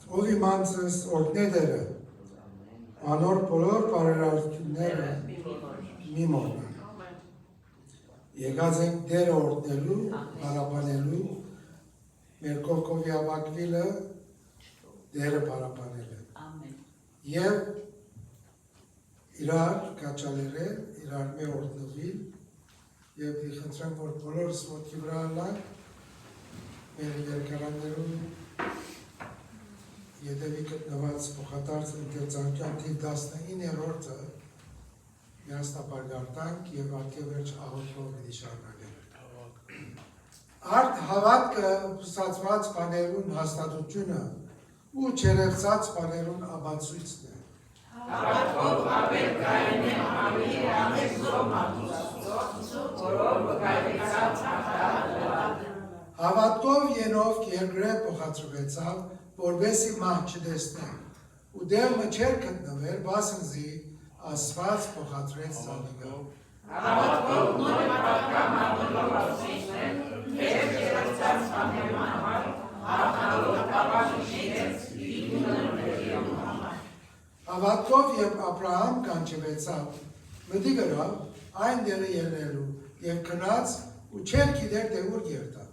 ով իմանցս օրդները, անոր բոլոր բարերարությունները մի մոռնան։ Եկած ենք դերը օրդնելու, բարապանելու, մեր կողքովի ավակվիլը դերը բարապանելը։ Եվ իրար կաչալերել, իրար մեր օրդնվիլ, և իխնդրեմ, որ բոլորս ոտքի վրա ալանք, մեր երկարաններում ետևի գտնված փոխադարձ ընկերձանության թիվ 19-րդը միասնապարգարտանք և արգևերջ աղոթքով պիտի շարունակենք։ Արդ հավատքը հուսացված բաներուն հաստատությունը ու չերևծած բաներուն ապացույցն է։ Հավատքով ապեր կայեն է ավելի ամեն Հավատքով ենով երկրե փոխադրվեցավ, որբեսի մահ չտեսնենք, ու դեղը չէր գտնվեր, բասնզի Աստված փոխադրեց Սալիգը։ Հավատքով նոր պատկամ ալնելով ասիչներ, թեր երացած բաներում համար, հաղթալով ապաշիշեց իգուններների համար։ Հավատքով և Աբրահամ կանչվեցավ, մտի գրավ այն դերը ելնելու և գնաց ու չեր գիտեր թե ուր երթա։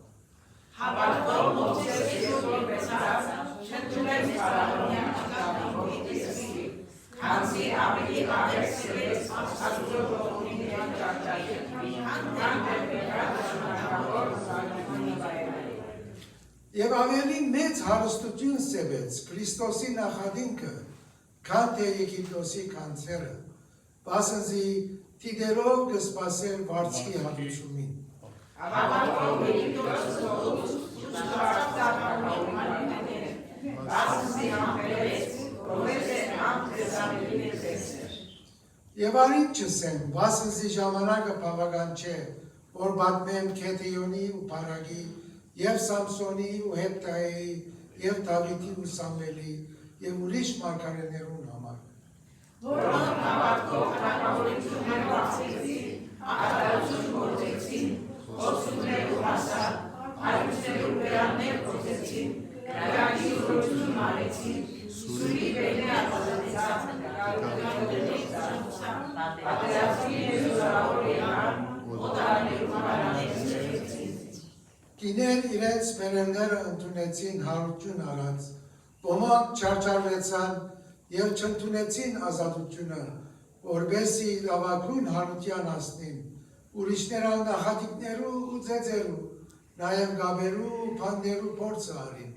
Հավատքով Մովսեսի որբեցավ, չընդունեց Փարավոնյան ճակատագործի, քանզի ավելի ավեր սիրեց Աստծո ողորմության ճակատագործի, քան դեպքեր շնորհավոր Սալիգի վայրերը։ Եվ ավելի մեծ հարստություն սևեց Քրիստոսի նախադինքը, քան թե Եգիպտոսի կանցերը, բասնզի դիդերով կսպասեր վարձքի հատուցումին։ Հավատքով Եգիպտոսը ուշտարացավ բասնզի համբերեց, որովհետև համբերեցավելի տեսեր։ Եվ արիտ չսեմ, բասնզի ժամանակը բավական չէ, որ բատմեմ Քեթիոնի ու Պարագի, և Սամսոնի ու Հեպտայի, և Դավիթի ու Սամվելի, և ուրիշ մարգարեներուն համար։ Որոնք հավատքով թագավորություններ բացեցին, արտարություն գործեցին, խոստումներ ու հասան, հարություններ ու բերաններ գործեցին, կրակի ուրություն արեցին, սուրի բերնե ատազեցան, կարողությունների ծանուցան, պատերազմի եզորավոր եղան, օտարներում արաներ ծրեցին։ Կիներ իրենց մերենները ընդունեցին հարություն արած, ոմանք չարչարվեցան և չընդունեցին ազատությունը, որբեսի լավագույն հարության հասնին, ուրիշներան նախատիկներու ու ձեձերու, նաև գաբերու ու փանդերու փորձը արին։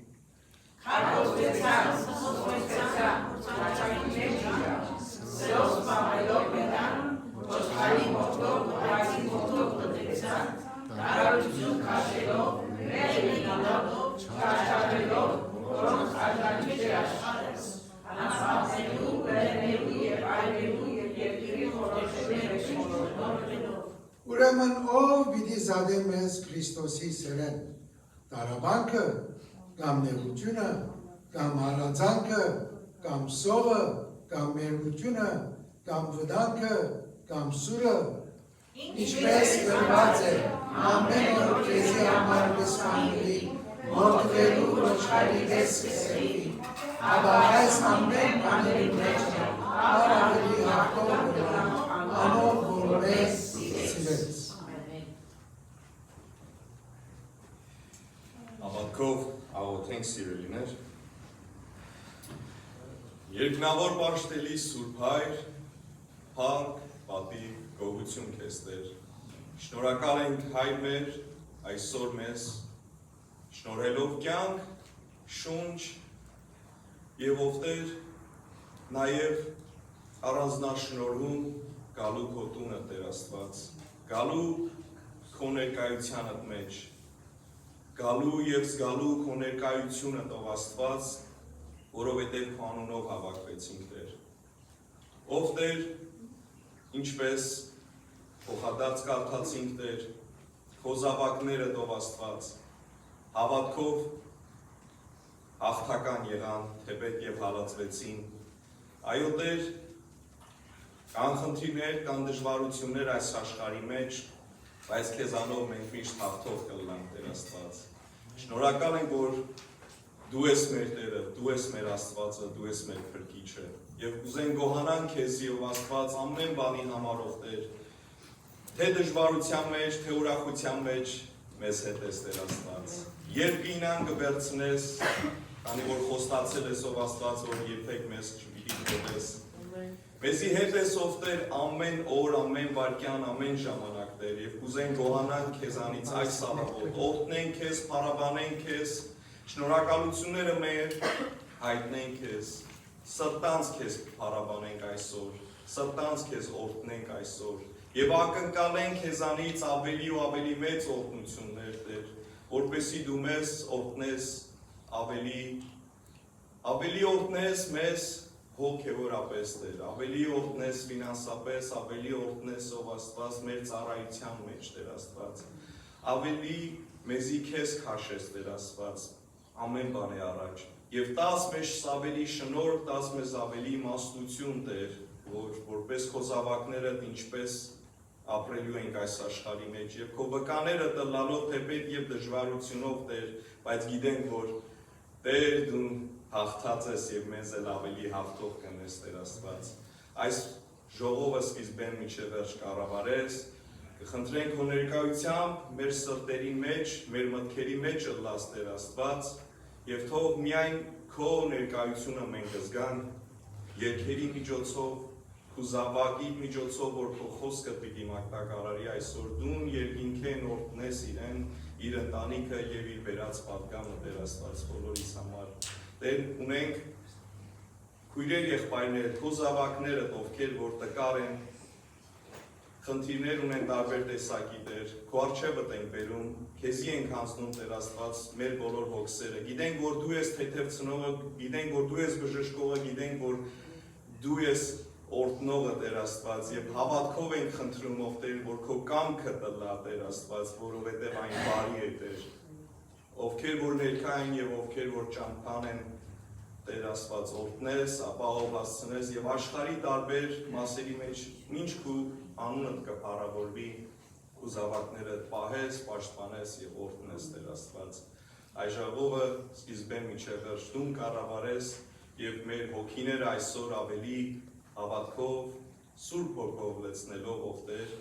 Քարոզվեցան, սոսվեցան, ճաճակիներ ջիրան, սրով սպամելով մետան, ոչխարի մոտով, ռացի մոտով կտեցան, տարարություն կաշելով, մեր լինելով, չարչարելով, որոնք արգանիչ է աշխարհս, անասպանելու, վերենելու և այրելու և երկրի խորոշներ շնորհելով։ Ուրեմն ով պիտի զադե մեզ Քրիստոսի սերեն, տարաբանքը, կամ նեղությունը, կամ հալածանքը, կամ սովը, կամ մերգությունը, կամ վտանգը, կամ սուրը, ինչպես գրված է, ամեն օր քեզի համար կսպանվի, մորթվելու ոչխարի պես կսրվի, ապա այս ամեն բաների մեջ է, ավելի հաղթող վրա, անով որ մեզ սիրեց։ Հավատքով աղոթենք սիրելիներ։ Երկնավոր պաշտելի Սուրբ Հայր, փառք, պատիվ, գոհություն քեզ Տեր։ Շնորհակալ ենք Հայր մեր այսօր մեզ շնորհելով կյանք, շունչ եւ ով Տեր նաեւ առանձնաշնորհում գալու քո տունը Տեր Աստված, գալու քո ներկայությանդ մեջ, գալու և զգալու քո ներկայությունը Տող Աստված, որովհետև քո անունով հավաքվեցինք Տեր։ Ով Տեր, ինչպես փոխադարձ կարդացինք Տեր, քո զավակները Տող Աստված, հավատքով հաղթական եղան, թեպետ և հալածվեցին։ Այո Տեր, կան խնդիրներ, կան դժվարություններ այս աշխարհի մեջ, բայց քեզանով մենք միշտ հաղթող կլինենք Տեր Աստված։ Շնորհակալ ենք, որ դու ես մեր Տերը, դու ես մեր Աստվածը, դու ես մեր Փրկիչը։ Եվ կուզենք գոհանանք քեզի ով Աստված ամեն բանի համար ով Տեր, թե դժվարության մեջ, թե ուրախության մեջ մեզ հետ ես Տեր Աստված։ Երբ գինան կվերցնես, քանի որ խոստացել ես ով Աստված, որ երբեք մեզ չպիտի թողես։ Մեզի հետ ես ով Տեր ամեն օր, ամեն վայրկյան, ամեն ժամանակ Տեր, եւ կուզենք գոհանանք քեզանից այս սավով, օրհնենք քեզ, փառաբանենք քեզ, շնորհակալությունները մեր հայտնենք քեզ, սրտանց քեզ փառաբանենք այսօր, սրտանց քեզ օրհնենք այսօր եւ ակնկալենք քեզանից ավելի ու ավելի մեծ օրհնություններ Տեր, որպեսզի դու մեզ օրհնես ավելի օրհնես մեզ հոգևորապես Տեր, ավելի օրհնես ֆինանսապես, ավելի օրհնես ով Աստված մեր ծառայության մեջ Տեր Աստված, ավելի մեզի քեզ քաշես Տեր Աստված, ամեն բանի առաջ, եւ տաս մեզ ավելի շնորհ, տաս մեզ ավելի իմաստություն Տեր, որպես քո զավակները ինչպես ապրելու ենք այս աշխարհի մեջ եւ քո վկաները տլալով թեպետ եւ դժվարությունով Տեր, բայց գիտենք որ Տեր դու հաղթած ես եւ մեզ էլ ավելի հաղթող կնես Տեր Աստված։ Այս ժողովը սկիզբեն մինչև վերջ կառավարես, կխնդրենք քո ներկայությամբ մեր սրտերի մեջ, մեր մտքերի մեջ ըլլաս Տեր Աստված եւ թող միայն քո ներկայությունը մենք զգանք երգերի միջոցով, քո զավակի միջոցով, որ քո խոսքը պիտի մագնակարարի այսօր դուն երկինքեն օրհնես իրեն, իր ընտանիքը եւ իր վերած պատգամը Տեր Աստված բոլորիս համար։ Տեր ունենք քույրեր եղբայրներ, քո զավակները, ովքեր որ տկար են, խնդիրներ ունեն տարբեր տեսակի Տեր, քո առջևդ ենք բերում, քեզի ենք հանձնում Տեր Աստված մեր բոլոր հոգսերը։ Գիտենք որ դու ես թեթև ցնողը, գիտենք որ դու ես բժշկողը, գիտենք որ դու ես օրհնողը Տեր Աստված եւ հավատքով ենք խնդրում ով Տեր որ քո կամքը տլա Տեր Աստված, որովհետեւ այն բարի է Տեր։ Ովքեր որ ներկա են եւ ովքեր որ ճամփան են Տեր Աստված օրհնես, ապահովացնես եւ աշխարհի տարբեր մասերի մեջ ինչ քու անունդ կփառավորվի, քու զավակներդ պահես, պաշտպանես եւ օրհնես Տեր Աստված։ Այս ժողովը սկիզբեն մինչև վերջ դու կառավարես եւ մեր հոգիները այսօր ավելի հավատքով, սուրբ հոգով լցնելով ով Տեր,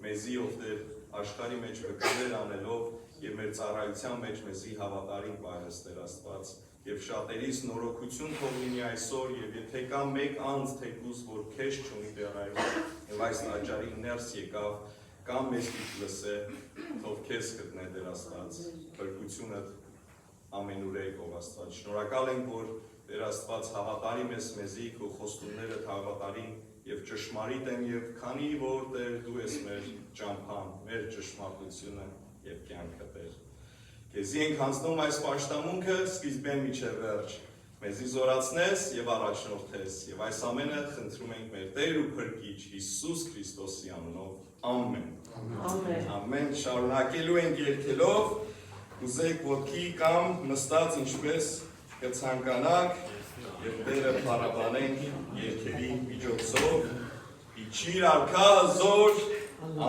մեզի ով Տեր աշխարհի մեջ վկաներ անելով եւ մեր ծառայության մեջ մեզի հավատարիմ պահես Տեր Աստված եւ շատերիս նորոգություն թող լինի այսօր եւ եթե կա մեկ անձ թեկուզ որ քեզ չունի Տեր այո եւ այս տաճարի ներս եկավ կամ մեզ պիտի լսե թող քեզ գտնե Տեր Աստված փրկությունը ամենուրեք ով Աստված շնորհակալ ենք որ Տեր Աստված հավատարիմ ես մեզի քո խոստումները հավատարիմ եւ ճշմարիտ են եւ քանի որ Տեր դու ես մեր ճամփան մեր ճշմարտությունը եւ կյանքը Տեր Քեզի ենք հանձնում այս պաշտամունքը սկիզբեն մինչև վերջ մեզի զորացնես եւ առաջնորդես եւ այս ամենը խնդրում ենք մեր Տեր ու Փրկիչ Հիսուս Քրիստոսի անունով ամեն ամեն ամեն շարունակելու ենք երգելով ուզեք ոտքի կամ նստած ինչպես կցանկանաք եւ Տերը փառաբանենք երգերի միջոցով իջիր արքա զոր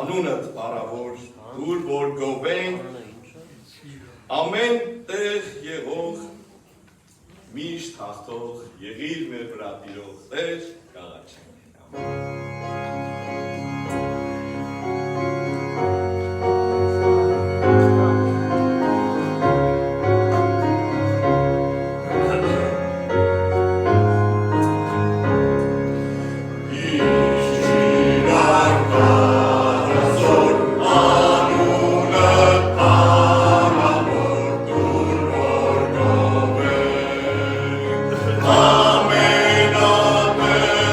անունդ փառավոր դուր որ գովենք ամեն տեղ եղող միշտ հաղթող եղիր մեր վրա տիրող Տեր կաղաչենք Amen, amen,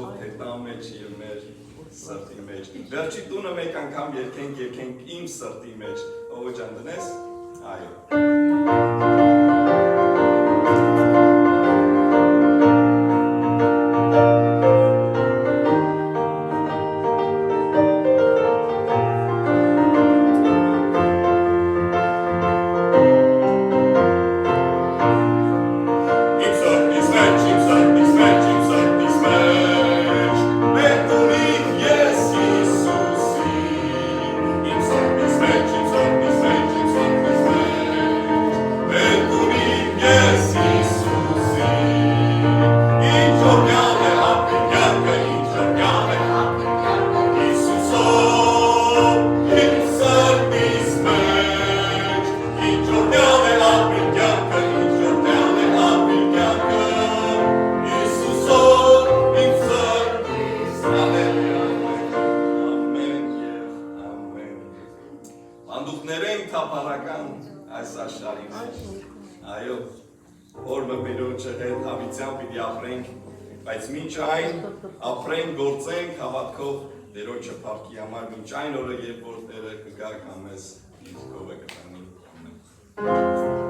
քո թետա մեջ եւ մեր սրտի մեջ։ Վերջի տունը մեկ անգամ երկենք իմ սրտի մեջ։ Ով ջան դնես։ Այո։ Անդուխներեն թափառական այս աշխարհի մեջ։ Այո, օրը Տիրոջը հետ հավիտյան պիտի ապրենք, բայց մինչ այն ապրենք, գործենք հավատքով Տիրոջը փառքի համար, մինչ այն օրը, երբ որ Տերը կգա կամես իր կողը կտանի։ Ամեն։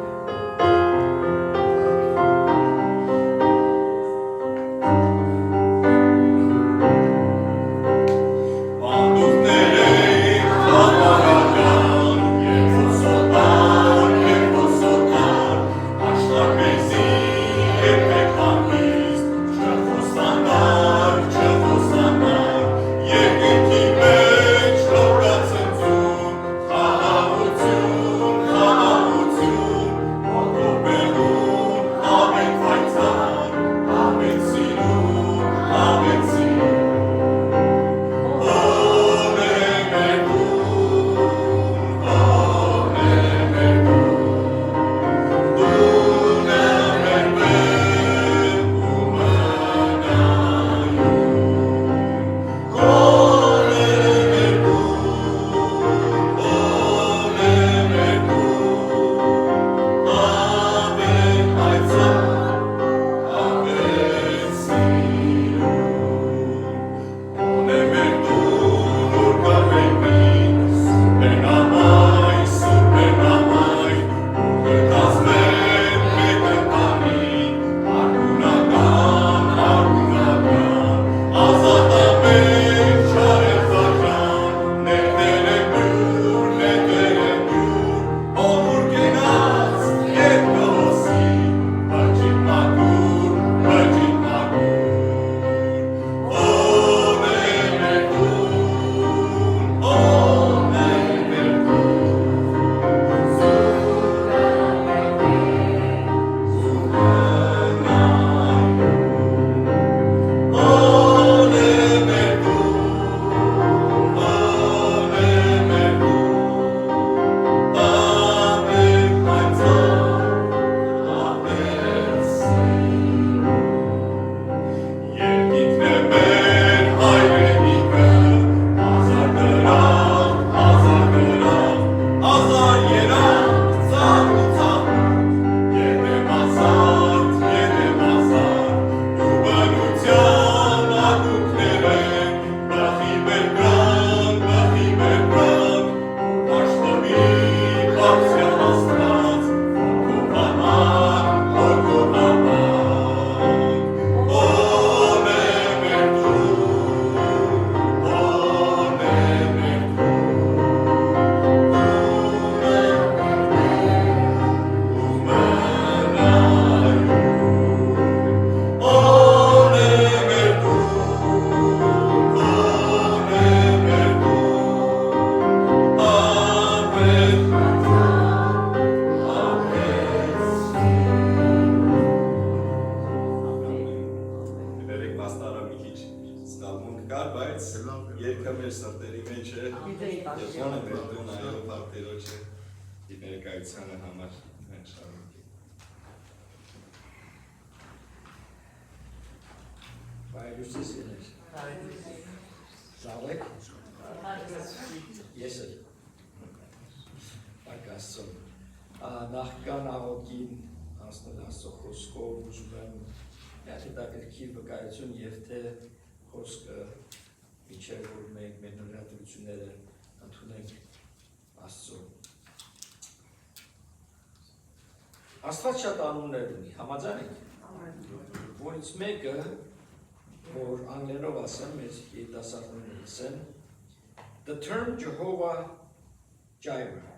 Երկը մեր սրտերի մեջ է, և ոնը մեր տուն այո Տիրոջ է իր ներկայությանը համար մենք շարունակենք։ Բայրուսից եներ։ Զավեք։ Ես էլ։ Պարկասում։ Նախքան աղոքին անցնել Աստծո խոսքով ուզում եմ հետաքրքիր վկայություն և թե խոսքը միջև որ մենք մեր նորատվությունները ընդունենք Աստծո։ Աստված շատ անուններ ունի, համաձայն եք։ Որից մեկը, որ անգլերով ասեմ, մեր երիտասարդները լսեն, the term Jehovah Jireh,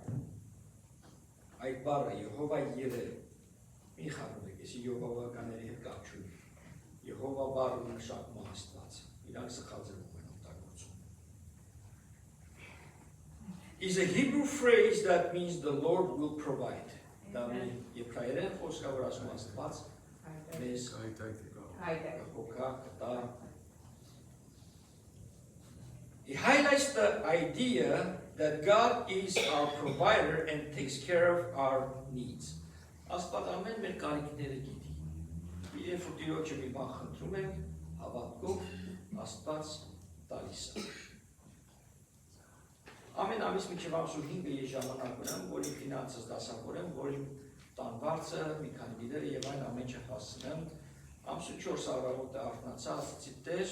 այդ բառը Եհովա Երե, մի խառնում եք, եսի Եհովականների հետ կապ չունի, Եհովա բառը նշանակում է Աստված, իրանք սխալ ձևով են օգտագործում։ Is a Hebrew phrase that means the Lord will provide. Դա մի եբրայերեն խոսք է, որ ասում Աստված մեզ հոգա կտա։ It highlights the idea that God is our provider and takes care of our needs. Աստված ամեն մեր կարիքները գիտի։ Երբ որ Տիրոջը մի բան խնդրում ենք, հավատքով Աստված տալիս է։ Ամեն ամիս մինչև ամսու 5-ը ես ժամանակ ունեմ, որ իմ ֆինանսս դասավորեմ, որ իմ տան վարձը, մի քանի դիները եւ այն ամեն ինչը հասցնեմ։ Ամսու 4 առավոտը արթնացա, ասացի Տեր,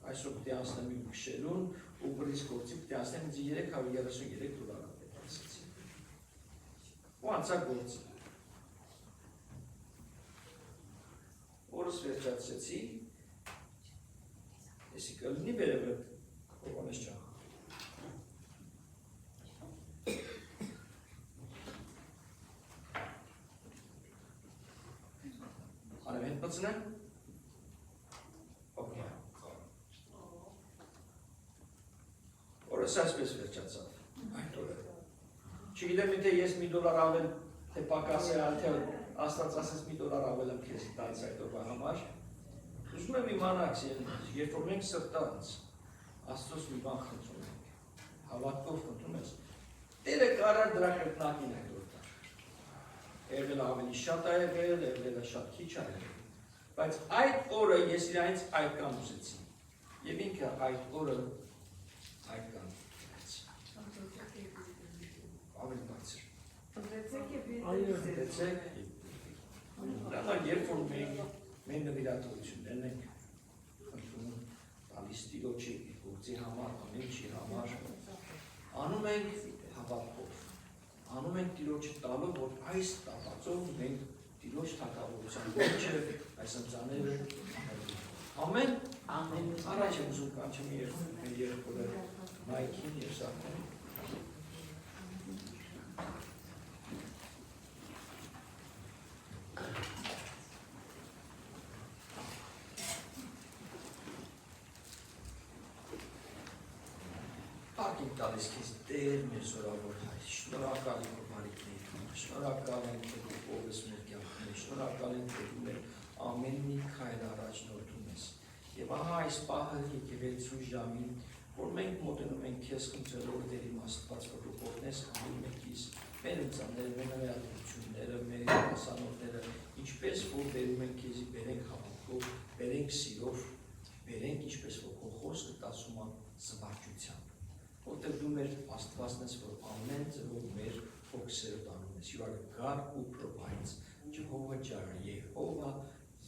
այսօր պետք է անցնեմ իմ քշելուն ու բրից գործի պետք է անցնեմ ինձ $333 պետք ասացի։ Ու անցա գործի։ Օրս վերջացրեցի, եսի կլինի վերևը, ողոնես ճաղ։ Անեմ հետ բծնեմ, օրս այսպես վերջացավ, այդ օրը։ Չգիտեմ եթե ես $1 ավել, թե պակաս է ալ, թե Աստված ասես $1 ավել եմ քեզ տալիս այդ օրվա համար, ուզում եմ իմանաք, երբ որ մենք սրտանց Աստծոս մի բան խնդրում ենք, հավատքով խնդրում ես, Տերը կարար դրա կրկնակին այդ օր տար։ Եղել ավելի շատ է եղել, եղել շատ քիչ է եղել, բայց այդ օրը ես իրանից այդ կան ուզեցի, և ինքը այդ օրը այդ կան ուզեցի։ Ավելի բարձր։ Դեցեք, դրանա երբ որ մենք նվիրատվություններն ենք խնդրում տալիս Տիրոջի գործի համար, ամեն ինչի համար, անում ենք հավատքով, անում ենք Տիրոջը տալով, որ այս տապածով մենք Տիրոջ թագավորության ոչը այս ընծաները ամեն առաջ եմ ուզում կանչեմ երկորը մայքին և սարքեն։ Ակին տալիս կեզ Տեր մեր զորավոր հայր, շնորհակալ ենք որ բարիքների համար, շնորհակալ ենք որ ով ես մեր կյանքում, շնորհակալ ենք որ դու մեր ամեն մի քայլ առաջնորդում ես։ Եվ ահա այս պահը եկեղեցու ժամին, որ մենք մոտենում ենք քեզ խնդրելով Տեր իմ Աստված, որ դու օգնես ամեն մեկիս, մեր ընծանները, մեր նվիրատվությունները, մեր ուսանողները, ինչպես որ բերում ենք քեզի, բերենք հավատքով, բերենք սիրով, բերենք ինչպես որ քո խոսքը տասում է զվարճությամբ։ Որտեղ դու մեր Աստվածն ես, որ ամեն ձևով մեր հոգսերը տանում ես։ You are God who provides, Jehovah Jireh, Եհովա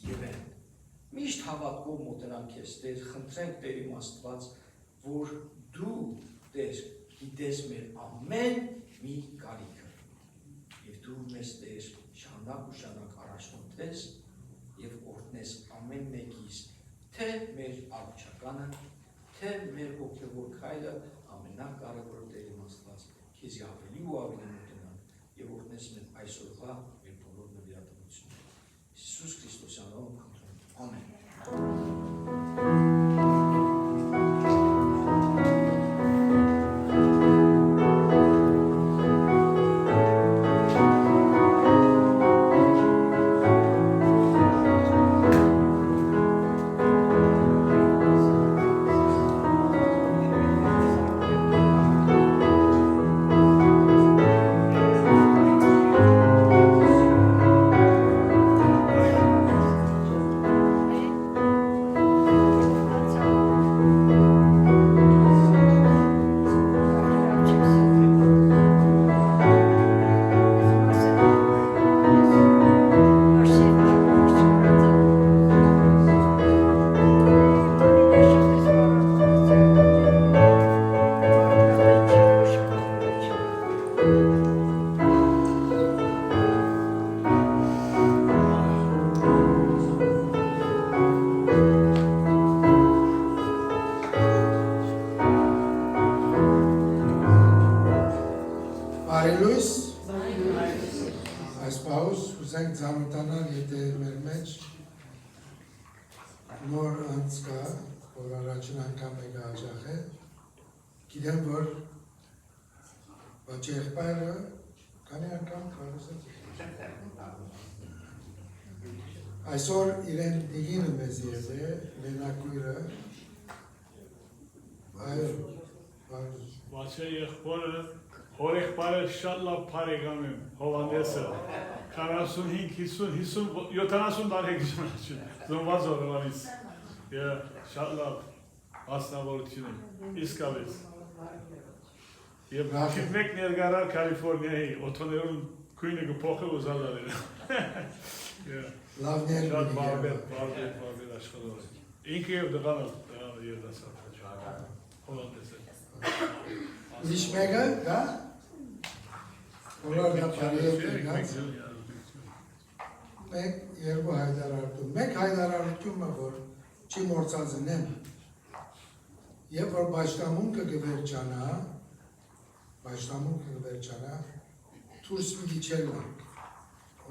Երե։ Միշտ հավատքով մոտենանք ես, Տեր, խնդրենք Տեր իմ Աստված, որ դու Տեր գիտես մեր ամեն մի կարիքը։ Եվ դու մեզ Տեր շարունակ ու շարունակ առաջնորդես եւ օրհնես ամեն մեկիս, թե մեր առողջականը, թե մեր հոգևոր քայլը ամենակարևորը Տեր իմ Աստված, քեզ ավելի ու ավելի մոտենան եւ օրհնես մեր այսօրվա մեր բոլոր նվիրատվությունները։ Հիսուս Քրիստոսի անունով խնդրում եմ։ Ամեն։ որ առաջին անգամ եկա հաջախ է, գիտեմ, որ ոչ եղբայրը քանի անգամ կարոս է այսօր իրեն դիգինը մեզ եզ է, մենակույրը, այո, Բաչե եղբորը, հոր եղբարը շատ լավ բարեկամ եմ, Հովհաննեսը, 45-50-70 տարի գիշնացուն, զնված օրվանից, շատ լավ մասնավորություն եմ, իսկավեց։ Եվ մեկ ներգարար Կալիֆորնիայի, օթոներուն կույնը գպոխը ուզալարել։ լավ ներգարար։ Շատ բարբեր աշխատոր է։ Ինքը և դղանը երդասար, Հովհաննես է։ Ուրիշ մեկը, դա? Բոլոր դա բարի է գնաց։ Մեկ երկու հայդարարություն։ Մեկ հայդարարությունը, որ չի մորցածնեմ, և որ բաշտամունքը գվերջանա, թուրս պիտի չելնանք,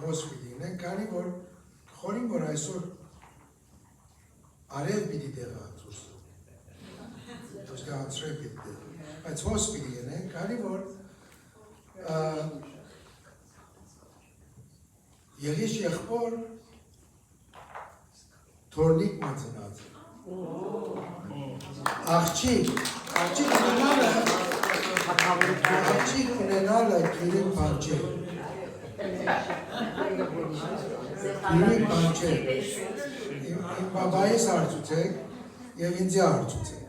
հոս պիտի ինենք, կանի որ խորին, որ այսօր արև պիտի դեղա թուրսը, ոչ թե անցրև պիտի դեղա, բայց հոս պիտի ինենք, կանի որ եղիշ եղբոր թորնիկ մածնած է, աղջիկ ունենալը գիրին պանչե, իմ բաբայիս արդուծեք և ինձի արդուծեք։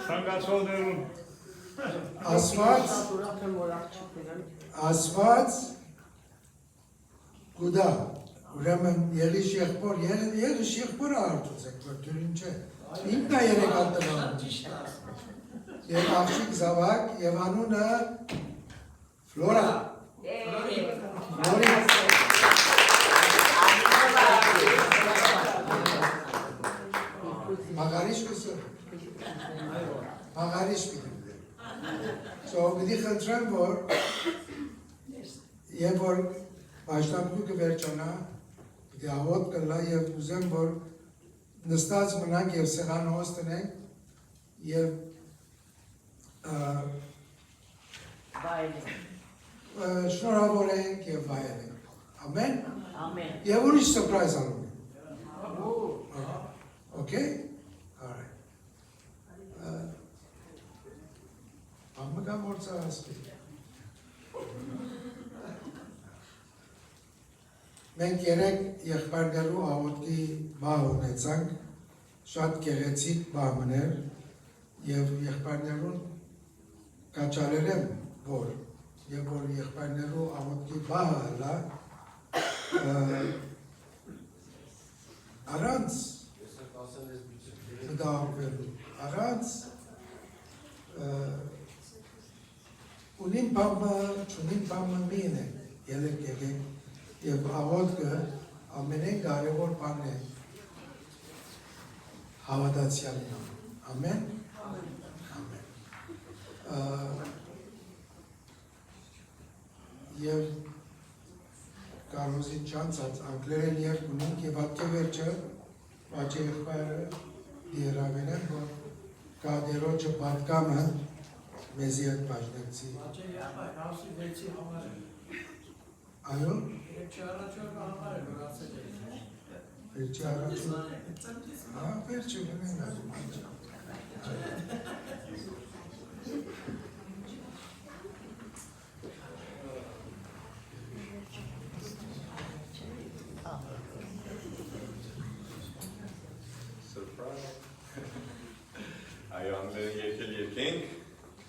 Սանգացողներուն ասված գուդա, ուրեմն եղիշ եղբորը արդուծեք, որ դուրին չէ, ինքն է երեկան տղան, և աղջիկ զավակ և անունը Ֆլորա, մաղարիշ կսը, մաղարիշ պիտի պիտի խնդրեմ, որ և որ բաշտամունքը կվերջանա, պիտի աղոտ կլա և ուզեմ, որ նստած մնանք և սեղան հոս տնենք և շնորհավորենք և վայելենք, ամեն, և ուրիշ սպրայզ անում ենք, okay, alright, ամգա մորցա ասպի, մենք երեք եղբայրներու աղոտքի բահ ունեցանք, շատ գեղեցիկ բահմներ և եղբայրներուն կաչարել եմ, որ և որ եղբայրներու աղոտքի բահը հլա առանց մտահոգվելու, առանց ունին բամը, չունին բամը մին է, ելեք եղեք և աղոտքը ամենեն կարևոր բան է հավատացյալին ամեն, ամեն, և Կարոզին չանցած անգլերեն երկ ունենք և ատկե վերջը բաչե եղբայրը դիերավեն են, որ կադերոջը պատկամը մեզի հետ բաժնեցի։ Բաչե եղբայր, հավսի վերցի համար է։ Այո։ Վերջի առաջով համար է, որ ասել է։ Վերջի առաջով։ Վերջը գնեն ասում։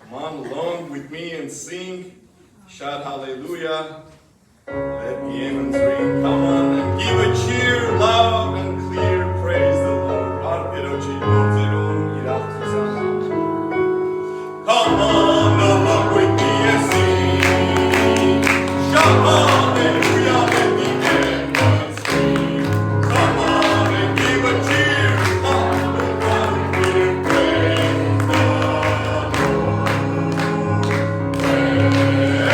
Come on along with me and sing. Shout hallelujah. Let the amens ring. Come on and give a cheer loud and clear. Praise the Lord. Come on along with me and sing. Shout hallelujah. Let the amens ring. Come on and give a cheer loud and clear. Praise the Lord. Praise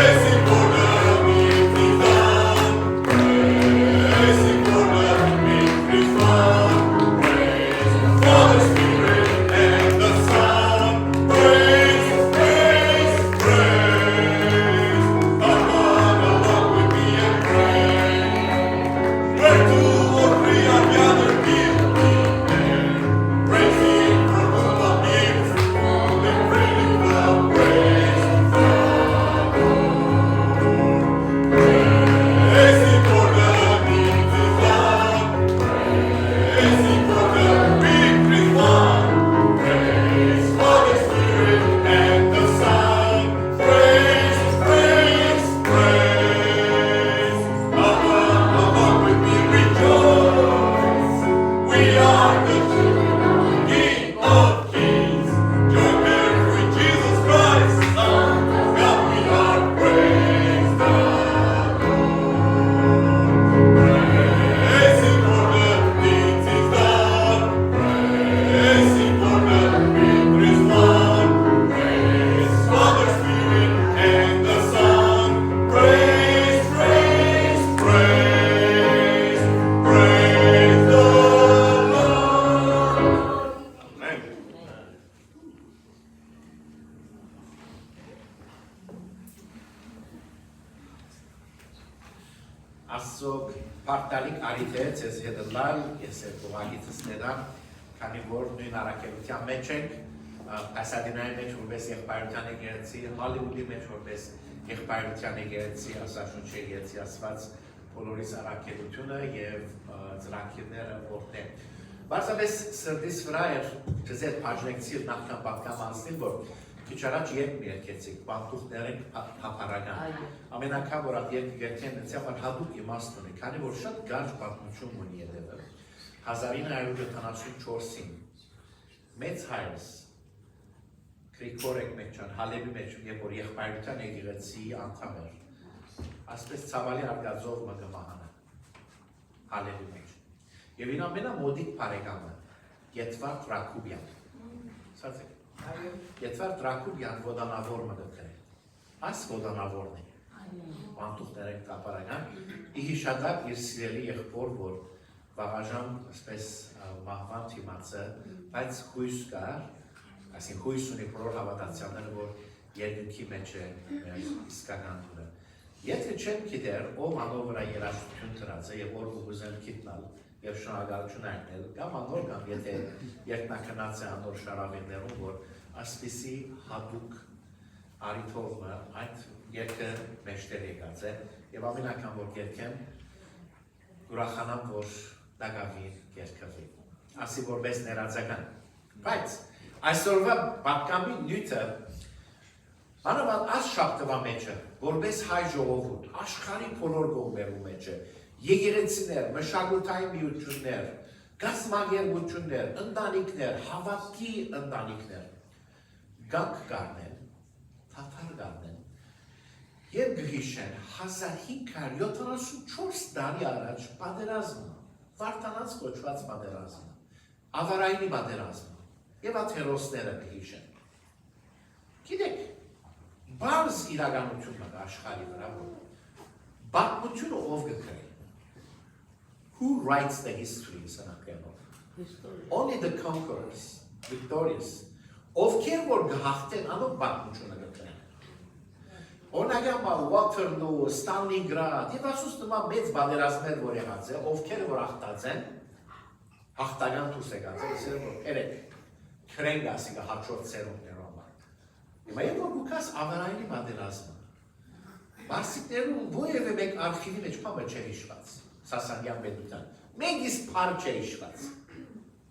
Պարտալիկ արիթ է ձեզ հետ լալ, ես է կողագիցս ներամ, քանի որ նույն առաքելության մեջ ենք, Պասադինայի մեջ որպես եղբայրության եկեղեցի, Հոլիվուդի մեջ որպես եղբայրության եկեղեցի, Աստվածաշունչի եկեղեցի ասված բոլորիս առաքելությունը եւ ծրագիրները որտեղ։ Բարձրապես սրտիս վրա էր ձեզ բաժնեցի նախքան պատկամանցին, որ քիչ առաջ երբ մի եկեցիք, բանտուղներն փափարական։ Ամեն անգամ որ եկեցին դեպի հատուկ իմաստ ունի, քանի որ շատ գարշ պատմություն ունի հետևը։ 1974-ին մեծ հայրս Գրիգորիկ Մեջան Հալեբի մեջ երբ որ եղբայրության եկեղեցի անդամ էր, ասպես ցավալի արգածով մգմահանը Հալեբի մեջ։ Եվ իր ամենամոդիկ բարեկամը Գետվարդ Ռակուբյան։ Սարսեք։ Գետվարդ Ռակուբյան ոդանավոր մգկրել։ Այս ոդանավորն է։ Բանտուղներ են կապարական։ Իհիշադակ իր սիրելի եղբոր, որ վաղաժամ ասպես մահվան թիմացը, բայց հույս կար, այսին հույս ունի բոլոր հավատացյալները, որ երկնքի մեջ է մեր իսկական դուրը։ Եթե չեմ գիտեր, ով անոր վրա երաշխություն դրած է եւ որ ուզեմ գիտնալ եւ շնորհակալություն հայտնել, կամ անոր կամ եթե երկնակնած է անոր շարավերներում, որ ասպիսի հատուկ արիթով այդ երկը մեջտեղ եկած է եւ ամեն անգամ որ երկեմ ուրախանամ, որ դակավի երկավի, ասի որպես ներածական, բայց այսօրվա պատկամի նյութը Անավատ այս շապտվա մեջը, որպես հայ ժողովուրդ, աշխարհի բոլոր կողմերու մեջը, եկեղեցիներ, մշակութային միություններ, գազագերբություններ, ընտանիքներ, հավատքի ընտանիքներ, գանք կառնեն, թաթար կառնեն, եւ գհիշեն 1574 տարի առաջ պատերազմը, Վարդանանց կոչված պատերազմը, Ավարայինի պատերազմը, եւ այդ հերոսները գհիշեն։ Գիտեք, Բարձ իրականությունը աշխարհի վրա պատմությունը ով գկրի Who writes the history սանակելով Only the conquerors, victorious Ովքեր որ գահտեն անով պատմությունը գկրեն Օրնագամա Waterloo, Stalingrad Եվ ասուս նմա մեծ բادرազմներ որ եղած է Ովքեր որ աղտած են հաղթական դուրս եկած է Իսերը որ երեք քրենք ասիկա հաջորդ սերունդներով Հիմա երբ որ գուքաս ավարայինի պատերազմը, Բարսիկներում որևէ մեկ արխիվի մեջ փամը չէ հիշված, Սասանյան պետության, մեկ իսկ փառ չէ հիշված,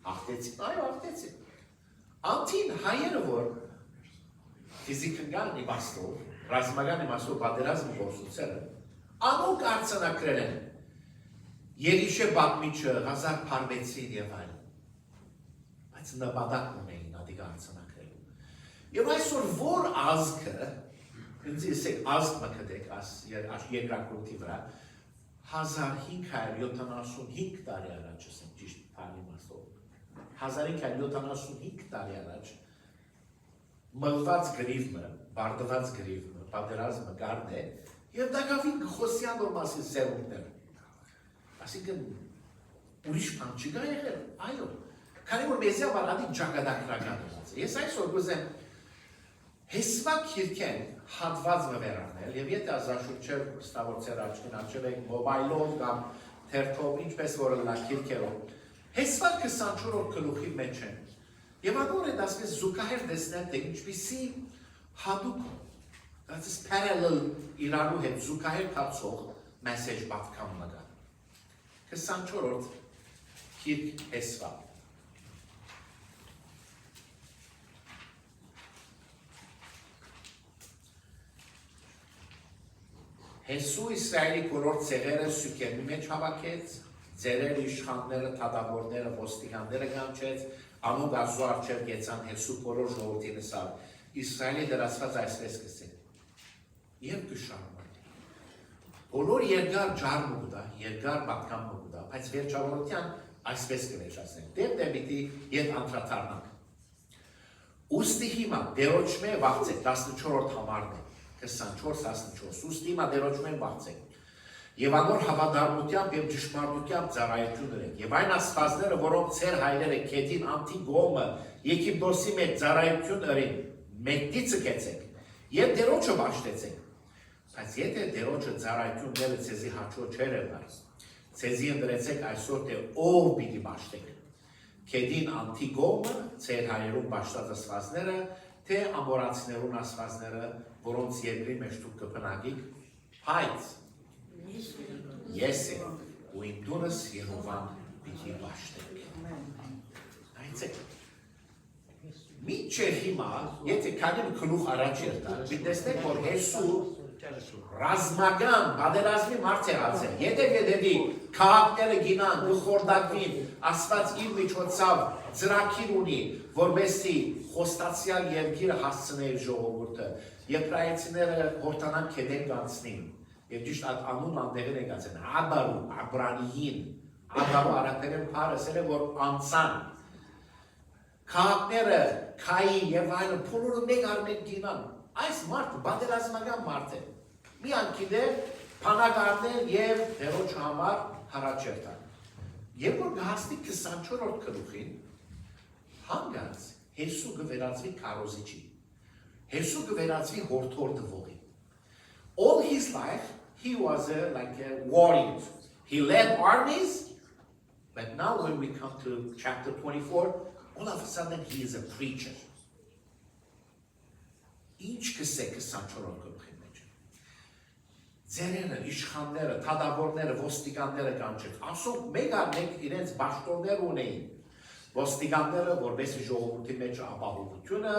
հաղթեցին, այո հաղթեցին, անթին հայերը որ ֆիզիկական իմաստով, ռազմական իմաստով պատերազմը գործուցել են, անոնք արձանագրել են, Երիշե պատմիչը, Ղազար Փարվեցին եւ այլն, բայց նպատակ ունեին ադիգ արձանագրել Եվ այսօր որ ազգը, ինձ իսեք ազգ մկդեք երկրակրորդի վրա, 1575 տարի առաջ, ասենք ճիշտ պարի մասով, 1575 տարի առաջ, մլված գրիվմը, բարդված գրիվմը, պատերազմը գարն է, և դակավին գխոսյան որ մասին սերունդներ, ասիկն ուրիշ պան չգա եղել, այո, քանի որ մեզի ավար ադի ճագադակրական ուղաց, ես այսօր գուզեմ Հեսվակ հիրքեն հատված վվերանել և եթե ազաշուրջեր ստավորցեր աչքին աչել եք մոբայլով կամ թերթով ինչպես որը լակ հիրքերով Հեսվակ 24-ով կլուխի մեջ են և ադոր է դասպես զուկահեր դեսնել թե ինչպիսի հատուկ դասպես parallel իրարու հետ զուկահեր կացող մեսեջ պատկամ մգա 24-ով հիրք Հեսվակ Հեսու Իսրայելի կորորդ ծեղերը սուկերմի մեջ հավաքեց, ձերեր իշխանները, թադավորները, ոստիկանները գանչեց, անոն գազու արջեր գեցան հեսու կորոր ժողովրդի նսավ, Իսրայելի դրացված այսպես կսեն, և գշարմարդ։ Բոլոր երկար ջար մուգդա, երկար պատկան մուգդա, բայց վերջավորության այսպես կվերջացնենք, դեպ դեպիտի ետ անդրատարնանք։ Ուստի հիմա դերոչմե վաղցեք 14-րդ համարն է, 24-14, ուստի հիմա դերոչում են վաղցեք և անոր հավադարմությամբ և ճշմարտությամբ ծառայություն ունենք և այն աստվածները, որոնք ծեր հայրերը կետին անթի գոմը Եգիպտոսի մեջ ծառայություն ըրին մեկտիցը կեցեք և դերոչը բաշտեցեք բայց եթե դերոչը ծառայությունները ցեզի հաճո չեր եղած Ցեզի ընդրեցեք այսօր թե ով պիտի ճաշտեք։ Քեդին անտիգոմը ծեր հայերուն ճաշտած աստվածները, թե ամորացիներուն աստվածները, որոնց երկրի մեջ դուք կբնակիք, հայց։ Ես եմ ու իմ դուրս Եհովան պիտի ճաշտեք։ Այցեք։ Միջև հիմա, եթե քանի գլուխ առաջ էր տալ, դիտեցեք որ Հեսու ռազմական պատերազմի մարդ եղած է։ Եթե քաղաքները գինան, գխորդակվին, Աստված իր միջոցով ծրագիր ունի, որպեսզի խոստացյալ երկիրը հասցներ ժողովուրդը, եբրայեցիները հորտանան քեդեն կանցնին, եւ ճիշտ այդ անուն անդեղեր են գացեն, Աբարու, Աբրանիին, Աբարու արաքներեն փարսել է, որ անցան քաղաքները, քայի եւ այլն փորուրը մեկ առ մեկ գինան։ Այս մարդը պատերազմական մարդ է։ Մի անկիդե փանակարներ եւ դերոջ համար հարաճերտան։ Երբ որ գահստի 24-րդ գլուխին հանգած Հեսու գվերածվի քարոզիչի։ Հեսու գվերածվի հորթորդվողի։ All his life he was like a warrior. He led armies, but now when we come to chapter 24, all of a sudden he is a preacher. Ինչ կսեք 24-րդ գլուխի մեջ։ Ձերերը, իշխանները, թադավորները, ոստիկանները կանչեք։ Ասոնք մեկ առ մեկ իրենց բաշխորներ ունեին։ Ոստիկանները, որպեսզի ժողովրդի մեջ ապահովությունը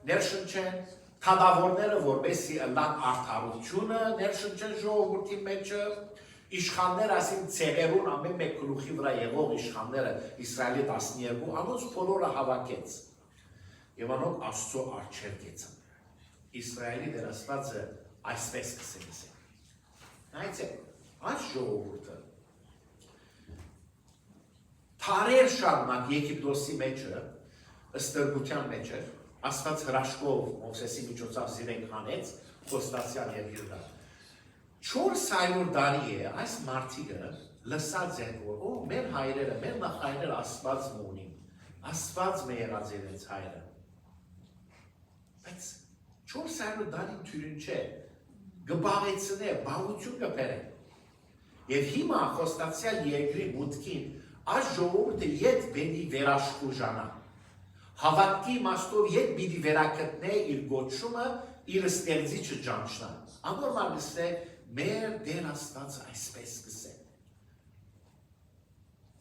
ներշնչեն, թադավորները, որպեսզի լավ արդարությունը ներշնչեն ժողովրդի մեջ, իշխաններ ասին ցեղերուն ամեն մեկ գլուխի վրա եղող իշխանները Իսրայելի 12 անոնց բոլորը հավաքեց։ Եվ անոնք Աստծո առջև գեցան։ Իսրայելի դերասվածը այսպես կսելիս է։ Նայեցեք, այս ժողովուրդը թարեր շարունակ Եգիպտոսի մեջը, ստրգության մեջ էր, Աստված հրաշքով Մովսեսի միջոցով զիրենք հանեց, խոստացյալ երկիրը։ 400 տարի է այս մարդիկը լսած են, որ մեր հայրերը, մեր նախայրերը Աստված ունին, Աստված մեր եղած իրենց հայրը։ Բայց 400 տարի թյուրին չէ, գբաղեցնե, բաղություն կպերը։ Եվ հիմա խոստացյալ երկրի մուտքին, այս ժողովուրդը ետ բենի վերաշխուժանա։ Հավատքի իմաստով ետ բիդի վերակտնե իր գոչումը, իր ստեղծիչը ճանչնա։ Անորմալ գսե մեր Տեր Աստվածը այսպես գսե։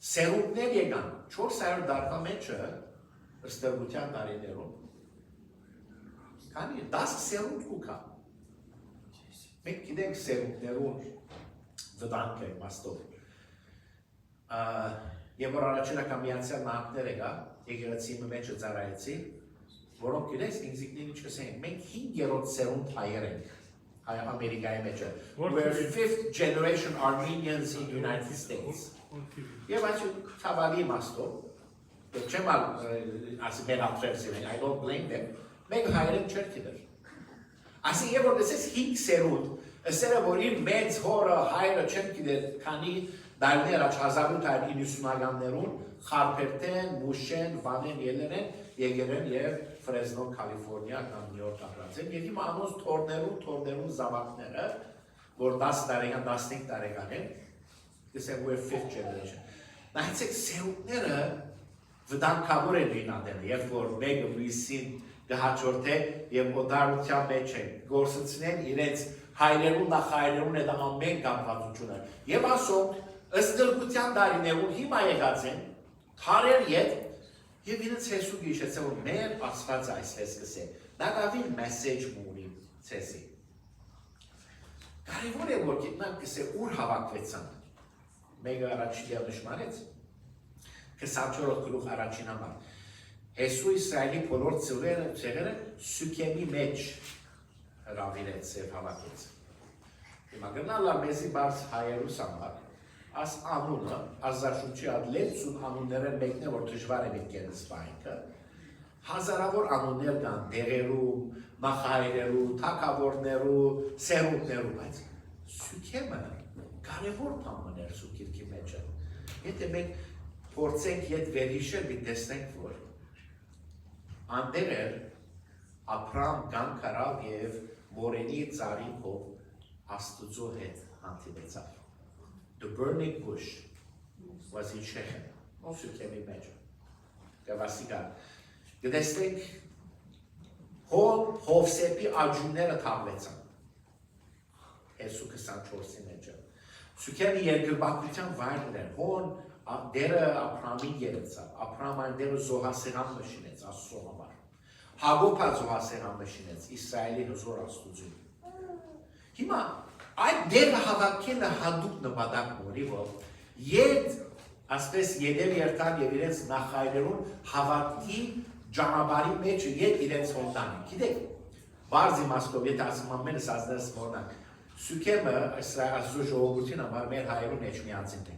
Սերունդներ եկան 400 տարվա մեջը ստրգության տարիներում։ Քանի 10 սերունդ կուքա։ Մենք գիտենք սերունդներուն վտանգ է իմաստով։ Եվ որ առաջնակա Միացյալ Նահանգներ եկա, եկեղեցի մեջը ծառայեցի, որոնք գիտես ինձիկնին ինչ կսեին, մենք 5-րդ սերունդ հայեր ենք Ամերիկայի մեջը, we're 5th generation Armenians in the United States։ Եվ այսու թավալի իմաստով, չեմ ասի մեր ապրեցին ենք, I don't blame them, մենք հայերեն չեր գիտեր։ Ասի եվ որ դեսես 5 սերունդ, ասերը որ իր մեծ հորը հայրը չեմ գիտեր, քանի դարներ աչ 1890-ականներուն խարպերտեն, մուշեն, վանեն, ելերեն, եգերեն և Ֆրեզնո, Կալիֆորնիա կամ Նյու Յորք ապրացեն և հիմա անոնց թորներուն զավակները, որ 10 տարեկան, 15 տարեկան են, դեսեն we're 5th generation։ Նայեցեք սերունդները վտանգավոր են լինադել, երբ որ մեկը մյուսին կհաջորդե և օդարության մեջ են, գործեցնեն իրենց հայրերուն նախայրերուն այդ ամեն կապվածությունը։ Եվ ասոնք ըստրգության տարիներուն հիմա եկած են, թարեր ետ, և իրենց Հեսու գիշեցե, որ մեր Աստվածը այսպես կսե, դա գավին մեսեջ մունի ցեսի։ Կարևոր է, որ գիտնանք կսե ուր հավաքվեցան, մեկը առաջիլյա նշմանեց, 24-րդ գլուխ առաջին համար, Հեսու Իսրայելի բոլոր ցեղերը Սուքեմի մեջ հրավիրեց և հավաքեց։ Հիմա գնալա մեզի բարձ հայերուս համար, աս անունը, ազարշուչի ադլեցուն անուններեն մեկն է, որ դժվար է միտքեն սպայնքը, հազարավոր անուններ կան դեղերու, նախահայրերու, թակավորներու, սերունդներու, բայց Սուքեմը կարևոր բան էր Սուքիրքի մեջը։ Եթե մենք փորձենք ետ վերհիշել, մի տեսնենք, որ անտեղ էր Աբրամ կան կարավ և մորենի ծարին հով Աստուծո հետ հանդիպեցավ։ The burning bush was in Shechem, Sukemi մեջ։ Գավասիկա։ Գտեսնենք Հովսեփի աջունները թաղվեցան։ Հեսու 24-ի մեջ։ Սուքեմի երկրպագության վայրն էր, հոն դերը Աբրամին երեցավ, Աբրամ այն դերը զոհասեղան մշինեց Աստծո համար, Հակոբը զոհասեղան մշինեց Իսրայելի հզոր Աստուծուն։ Հիմա այդ դերը հավաքելը հատուկ նպատակ ունի, որ ետ ասպես յետև երթան եւ իրենց նախայրերուն հավատքի ճանապարհի մեջ ետ իրենց հոնդան։ Գիտեք, բարձ իմաստով եթե ասում ամենս ազդես մորնակ Սուքեմը Աստծո ժողովրդին համար մեր հայերուն էջմիածին է։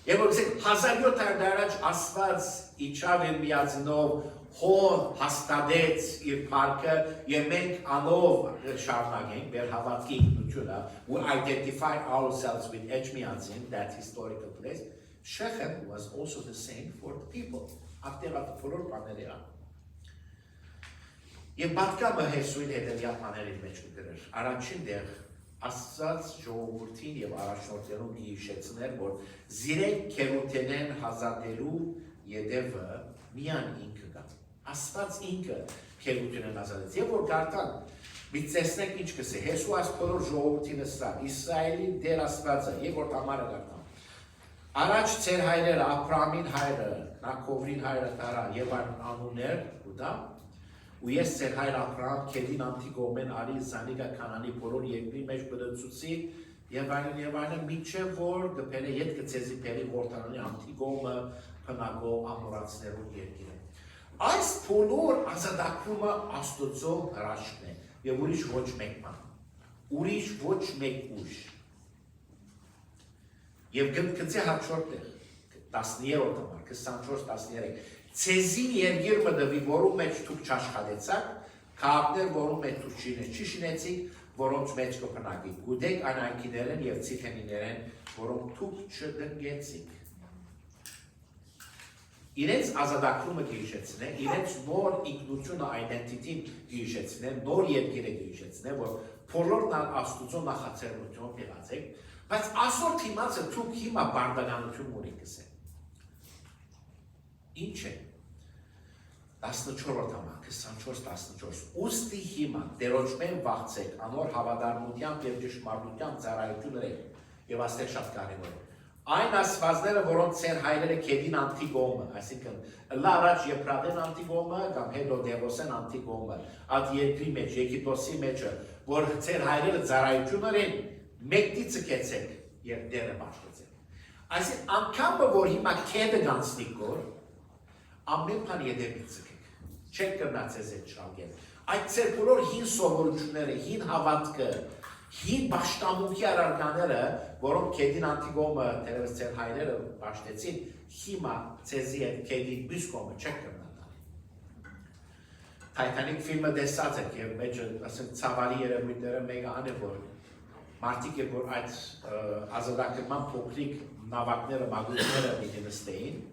Եվ որ գսեք 1700 դարաջ Աստված իջավ իր միածնով հոն հաստատեց իր փառքը եւ մենք անով շարունակենք մեր հավատքի ինքնությունը we identify ourselves with Echmiadzin, that historical place. Shechem was also the same for the people. After բոլոր բաները Եվ պատկամը հեսույն հետևյալ բաների մեջ կգրեր։ Առաջին դեղ Աստված ժողովրդին եւ առաջնորդերուն հիշեցներ, որ զիրեք քերութենեն հազատելու յետևը միան ինքը կա։ Աստված ինքը քերութենեն հազատեց։ Եվ որ գարտան մի տեսնեք ինչ կսե։ Հեսու այս բոլոր ժողովրդին սա Իսրայելի դեր Աստվածը եւ որ համարը գարտան։ Առաջ ծեր հայրերը Աբրամին հայրը, Նաքովրին հայրը տարա եւ այն անուններ ուտա ու ես ծեր հայր Աբրամ քեդին անտիգոմեն արի զանիգա կանանի բոլոր երկրի մեջ բդծուցի եւ այլն միջև որ գբերը ետ գծեզի բերի որտանանի անտիգոմը փնագո ամորացներուն երկիրը այս բոլոր ազատակումը Աստծո հրաշքն է եւ ուրիշ ոչ մեկ բան ուրիշ ոչ մեկ ուժ եւ գծե հաջորդը 10-րդ համար 24-13 Ցեզին երգիր մդվի, որում մեջ թուք չաշխատեցաք, կապներ, որում մեջ թուք չիշինեցիք, որոնց մեջ կպնակիք, գուդեք անայքիներեն և ծիթենիներեն, որոնք թուք չդնգեցիք։ Իրենց ազատակրումը գիշեցնե, իրենց նոր ինքնությունը identity գիշեցնե, նոր երգիրը գիշեցնե, որ բոլորն Աստուծո նախաձեռնություն եղածեք, բայց այսօր թիմացը թուք հիմա բարդականություն ունի կսե։ Ինչ է 14-րդ համար 24-14 ուստի հիմա դերոճմեն վաղցեք անոր հավատարմությամբ եւ ճշմարտությամբ ծառայությունները եւ աստեղ շատ կարեւոր է այն ասվածները որոնց ծեր հայրերը քեդին անտիգոմը այսինքն լա առաջ Եփրատեն անտիգոմը կամ հետո Դևոսեն անտիգոմը այդ երկրի մեջ Եգիպտոսի մեջ որ ծեր հայրերը ծառայությունները մեկտի ցկեցեք եւ դերը բաշխեցեք այսինքն անգամ որ հիմա քեդը գանցնի կոր ամեն բան յետևից ցկեք, չեք կրնաց ես այդ շալգել, այդ ծեր բոլոր հին սովորությունները, հին հավատքը, հին պաշտամունքի առարկաները, որոնք քեդին անտիգոմը, թերևս ծեր հայրերը պաշտեցին, հիմա ծեզի այդ քեդին մյուս կողմը չեք կրնատալ։ Titanic ֆիլմը տեսած եք եւ մեջը, ասենք ցավալի երևույթները մեկը ան է որ մարդիկ է որ այդ ազատագրման փոքրիկ նավակները, մագուտները պիտի նստեին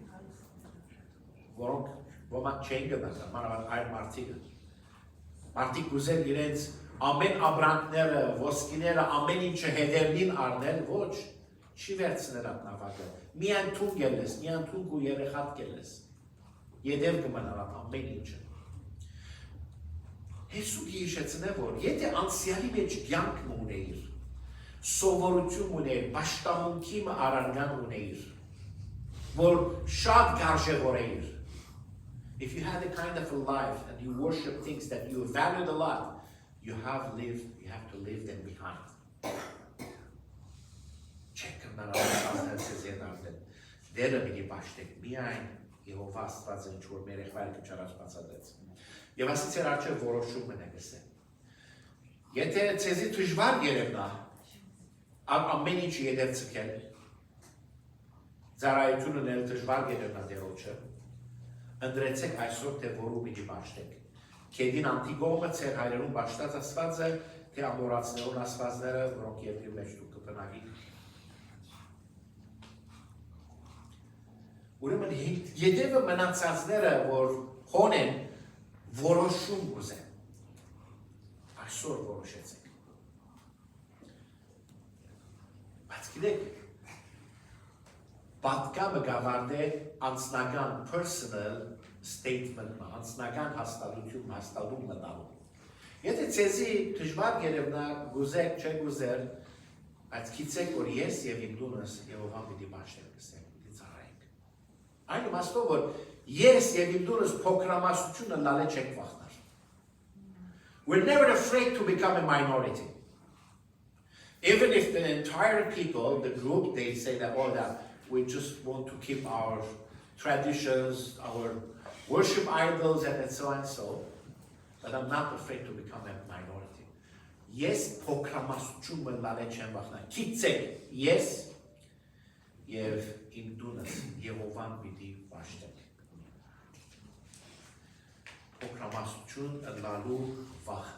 որոնք ոմանք չեն գնացան, մանավանդ այլ մարդիկը։ Մարդիկ ուզեն իրենց ամեն աբրանքները, ոսկիները, ամեն ինչը հետևնին առնել, ոչ, չի վերցնել այդ նավակը։ Միայն թուն գելես, միայն թուն ու երեխատ գելես։ Ետև կմնալ ամեն ինչը։ Հեսու գիշեցնե որ, եթե անցյալի մեջ կյանք ունեիր, սովորություն ունեիր, պաշտամունքի առարգան ունեիր, որ շատ կարժևոր էիր, if you had a kind of a life and you worship things that you valued a lot, you have to leave them behind. Check դերը մի բաշտեք, միայն Եհովա Աստվածը ինչ որ մեր եղբայրը չարած բացատեց։ Եվ ասից էր արջև որոշում են եկսե։ Եթե ցեզի դժվար երևնա, ամեն ինչ յետև ցկել, ծառայությունն էլ դժվար երևնա դերոջը, ընդրեցեք այսօր թե որու պիտի բաշտեք։ Քեդին անտիգոմը ծեր հայրերուն բաշտած Աստվածը, թե ամորացներուն Աստվածները, որոնք երկրի մեջ դուք կպնակիք։ Ուրեմն յետևը մնացածները, որ հոն են, որոշում ուզեն։ Այսօր որոշեցեք։ Բայց Բայց գիտեք, պատկամը գավարդե անձնական personal statement, անձնական հաստատում մտալու։ Եթե ցեզի դժվար գերևնա գուզեք, չէ գուզեր, բայց գիտեք, որ ես եւ իմ դունս Եհովան պիտի բաշխել կսենք, պիտի ծառայենք։ Այն իմաստով, որ ես եւ իմ դունս փոքրամասնությունը լալե չենք վախնար։ We're never afraid to become a minority. Even if the entire people, the group, they say that, oh, that we just want to keep our traditions, our worship idols, and so and so. But I'm not afraid to become a minority. Yes, փոքրամասնությունը լալե չեմ վախնա։ Գիտեք, ես եւ իմ դունս Եհովան պիտի բաշխենք։ Փոքրամասնություն լալու վախ։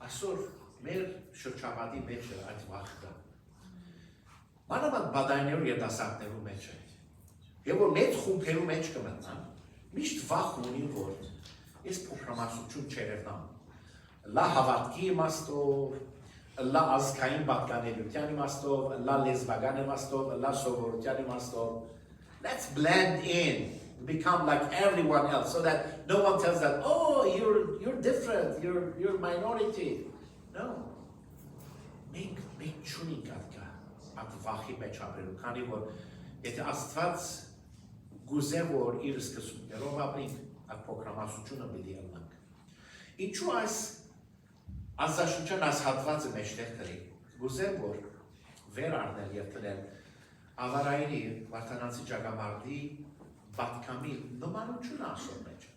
Այսօր մեր շրջապատի մեջ այդ վախը։ Մանավանդ բադայներու երիտասարդներու մեջ է։ Եվ որ մեծ խումբերու մեջ կմտնան, միշտ վախ ունի որ ես փոքրամասնություն չերևնամ։ Լա հավատքի իմաստով, լա ազգային պատկանելության իմաստով, լա լեզվական իմաստով, լա սովորության իմաստով։ Let's blend in, become like everyone else, so that no one tells that, oh, you're different, you're minority. No. Մենք չունենք այդ վախի մեջ ապրելու, քանի որ եթե Աստված գուզե որ իր սկզբներով ապրենք, այդ փոքրամասնությունը պիտի ելնանք։ Ինչու այս ազաշության այս հատվածը մեջտեղ դրի, գուզե որ վեր առնել եւ դնել ավարայինի վարդանանցի ճակամարտի պատկամի նմանությունը ասոր մեջ։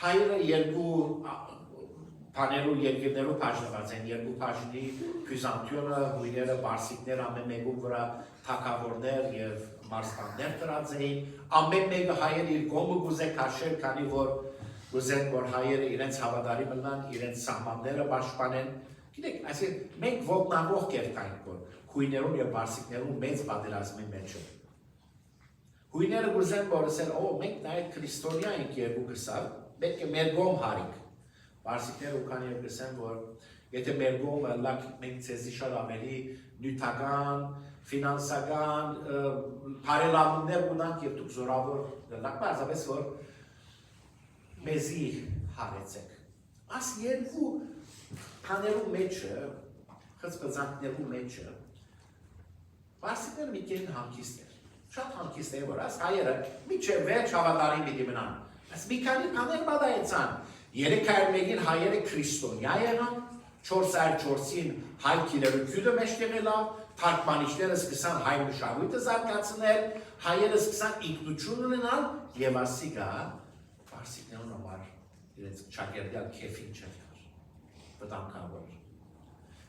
Հայերը երկու Panerul երկրներով բաժնված են, երկու բաժնի Բյուզանտիոնը, հույները, բարսիկները, ամեն մեկու վրա թագավորներ եւ մարզկաններ դրած էին, ամեն մեկը հայերը իր կողմը գուզե քաշել, քանի որ գուզեն որ հայերը իրենց հավատարի մնան, իրենց սահմանները պաշտպանեն։ Գիտեք, այսինքն մենք ողնաղող կերտանք որ հույներում եւ բարսիկներում մեծ պատերազմի մեջ են։ Հույները գուզեն որ ասեն, օ, մենք նայեք քրիստոնյա ենք երկու կսալ, պետք է մեր կողմ հարենք։ Բարսիկները ու քանի գսեն որ եթե մեր կողմը լակ մենք ցեզի շատ ավելի նյութական, ֆինանսական բարելավումներ ունենք եւ դուք զորավոր լակ բարձրապես որ մեզի հարեցեք։ Աս երկու քաներու մեջը, խծպծանքներու մեջը բարսիկները մի կեն հանգիստեր։ Շատ հանգիստ է որ աս հայերը միջև վերջ հավատարիմ պիտի մնան։ Աս մի քանի բաներ բադայեցան 301-ին հայերը քրիստոնյա եղան, 404-ին հայ քիրելությունը մեջտեղ ելավ, թարգմանիչները սկսան հայ մշակույթը զարգացնել, հայերը սկսան ինքնություն ունենալ եւ ասիկա բարսիկներուն համար իրենց ճակերտյալ քեֆին չկար, վտանգավոր։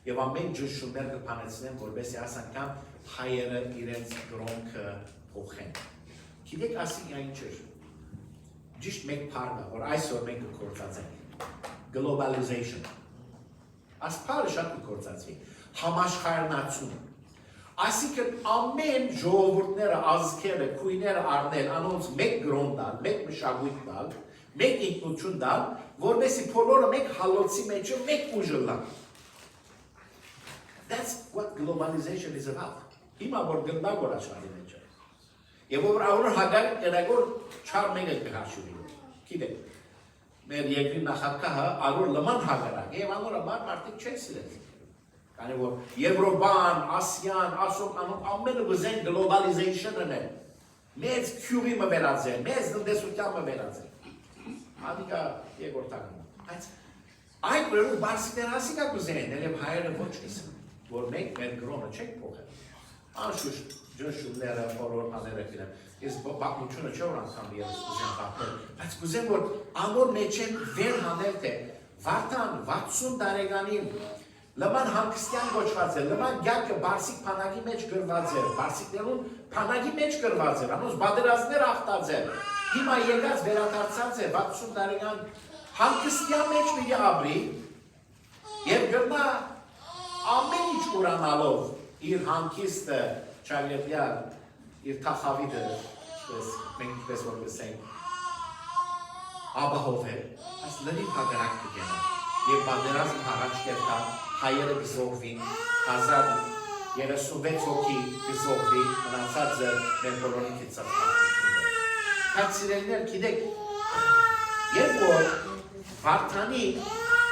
Եվ ամեն ճշումներ կփանեցնեն, որովհետեւ այս անգամ հայերը իրենց գրոնքը փոխեն։ Գիտեք ասիկա ինչ է։ Just make part of, or այսօր մենք կորցածենք, globalization, այս պարը շատ կորցածվի, համաշխարհնացում, այսինքն ամեն ժողովուրդները, ազգերը, քույները առնել, անոնց մեկ գրոն տալ, մեկ մշակույթ տալ, մեկ ինքնություն տալ, որովհետեւ բոլորը մեկ հալոցի մեջ մեկ ուժ լան։ That's what globalization is about. Հիմա որ գնդագոր աշխարհի մեջ է։ Եվ որ ಅವ್ր հագար կերագոր չար մեկը կհաշվի։ Գիտեք, մեր երկրի նախագահը ալոր լման հագարակ եւ անորաբար մարդիկ չեն սիրել։ Քանի որ Եվրոպան, Ասիան, ամենը գզեն globalization-ն է։ Մեծ քյուրի մը վերածել, մեծ տնտեսության մը վերածել։ Ադիկա երկրորդական։ Բայց այդ բերու բարսիկներ ասիկա գզեն, եւ հայերը ոչ կսեն, որ մենք մեր գրոնը չենք փոխել։ Անշուշտ ջնշումները, բոլոր բաները գիտեմ։ Ես պատմությունը չէ որ անգամ ես կուզեմ պատմել, բայց կուզեմ որ ամոր մեջ են վեր հանել թե վարդան 60 տարեկանին լման հանգստյան գոչված է, լման գյակը բարսիկ փանագի մեջ գրված է, բարսիկներուն փանագի մեջ գրված է, անոնց բادرազներ ախտած է, հիմա եկած վերադարձած է 60 տարեկան հանգստյան մեջ մի ապրի եւ գրնա ամեն ինչ ուրանալով իր հանգիստը չալեբյալ իր թախավիդը մենք պես որ կսենք ապահովել այս լրիվ հագարակ կգենա եւ բادرազմ առաջ կերտա հայերը կզողվին 36 հոգի գզողվի, մնացածը մեր բոլորի կիցած մարդություններ։ Բայց սիրելիներ, գիտեք, երբ որ Վարդանի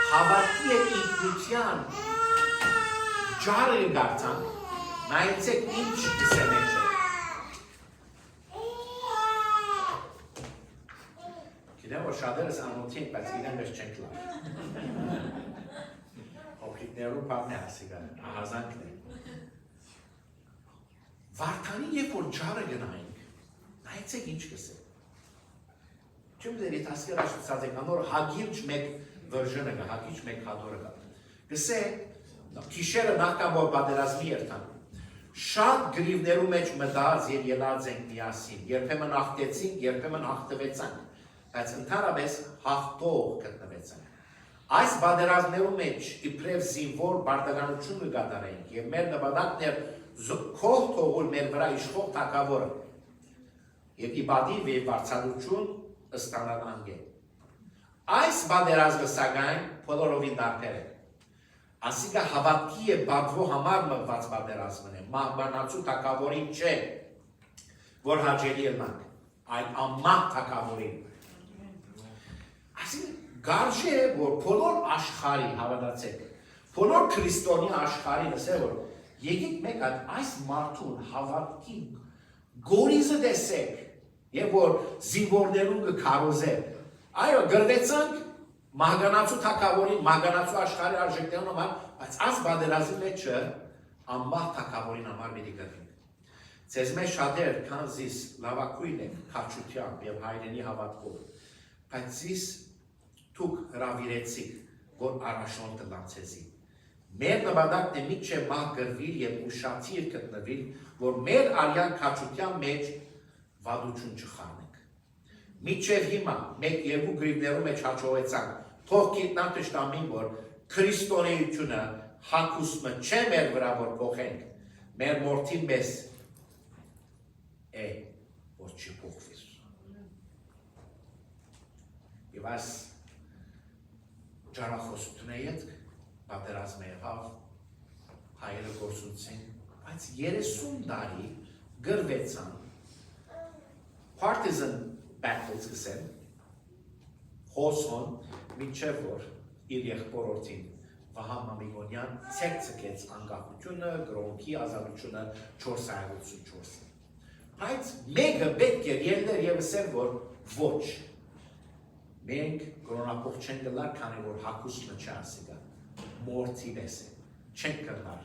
հավատքի և ինքնության ջարը գարտանք, նայեցեք ինչ կսեմեջ է։ Գիտեմ, որ շատերս անոթի ենք, բայց իրեն մեզ չենք լավ։ Հոգիքներում պարն է հասիգան, ահազանքն է։ Վարդանի երբ որ ջարը գնայինք, նայեցեք ինչ կսեք։ Չեմ դեր իտ ասկեր աշտացած եք, անոր հագիրջ մեկ վրջնը գա, հագիրջ մեկ հադորը գա։ Գսեք, կիշերը նախքան որ բադերազմի երթան, շատ գրիվներու մեջ մդած և ելած ենք միասին, երբեմն աղտեցինք, երբեմն աղտվեցանք, բայց ընդհանրապես հաղթող գտնվեցանք։ Այս բادرազմներու մեջ իբրև զինվոր բարձրականություն կգադարենք եւ մեր նպատակն էր քող թողել մեր վրա իշխող թագավորը եւ իբադի եւ բարձրություն ստանալ անգե։ Այս բادرազմը սակայն բոլորովին դարբեր է։ Ասիկա հավատքի եւ բադվո համար մղված բادرազմն է, մահբանացու թագավորին չէ, որ հաջելի ելնանք, այլ ամմահ թագավորին։ Այսինքն Գարժե է, որ բոլոր աշխարհի հավատացեք, բոլոր քրիստոնյա աշխարհի լսե որ եկեք մեկ այս մարդուն հավատքի գորիզը տեսեք եւ որ զինվորներուն կքարոզե։ Այո, գրվեցանք մահկանացու թագավորին, մահկանացու աշխարհի արժեքներուն համար, բայց այս բادرազմի մեջը ամբողջ թագավորին համար մի դիգրենք։ Ձեզ մեջ շատեր քան զիս լավակույն եք քաչությամբ եւ հայրենի հավատքով, բայց զիս Թուք հրավիրեցիք, որ առաջոնը լանցեցի։ Մեր նպատակն է մինչև մահ գրվիր և ուշացիր գտնվիր, որ մեր արյան քաչության մեջ վադություն չխառնենք։ Մինչև հիմա մեկ երկու գրիվներու մեջ հաջողեցանք, թող գիտնանք տշտամին, որ քրիստոնեությունը հագուսմը չէ մեր վրա, որ փոխենք, մեր մորթին մեզ է, որ չփոխվիր։ Եվ այս Ջարախոսությունը ետք, պատերազմը եղավ, հայերը գործունցին, բայց 30 տարի գրվեցան, partisan battles գսեն, խոսոն, մինչև որ իր եղբորորդին Վահան Մամիկոնյան ցեկցկեց անկախությունը, գրոնքի ազատությունը 484։ Բայց մեկը պետք է ելներ եւ ասել, որ ոչ մենք կրոնապող չենք գլար, քանի որ հակուսմը չասիկա, մորթի մեզ է, չենք կրնար,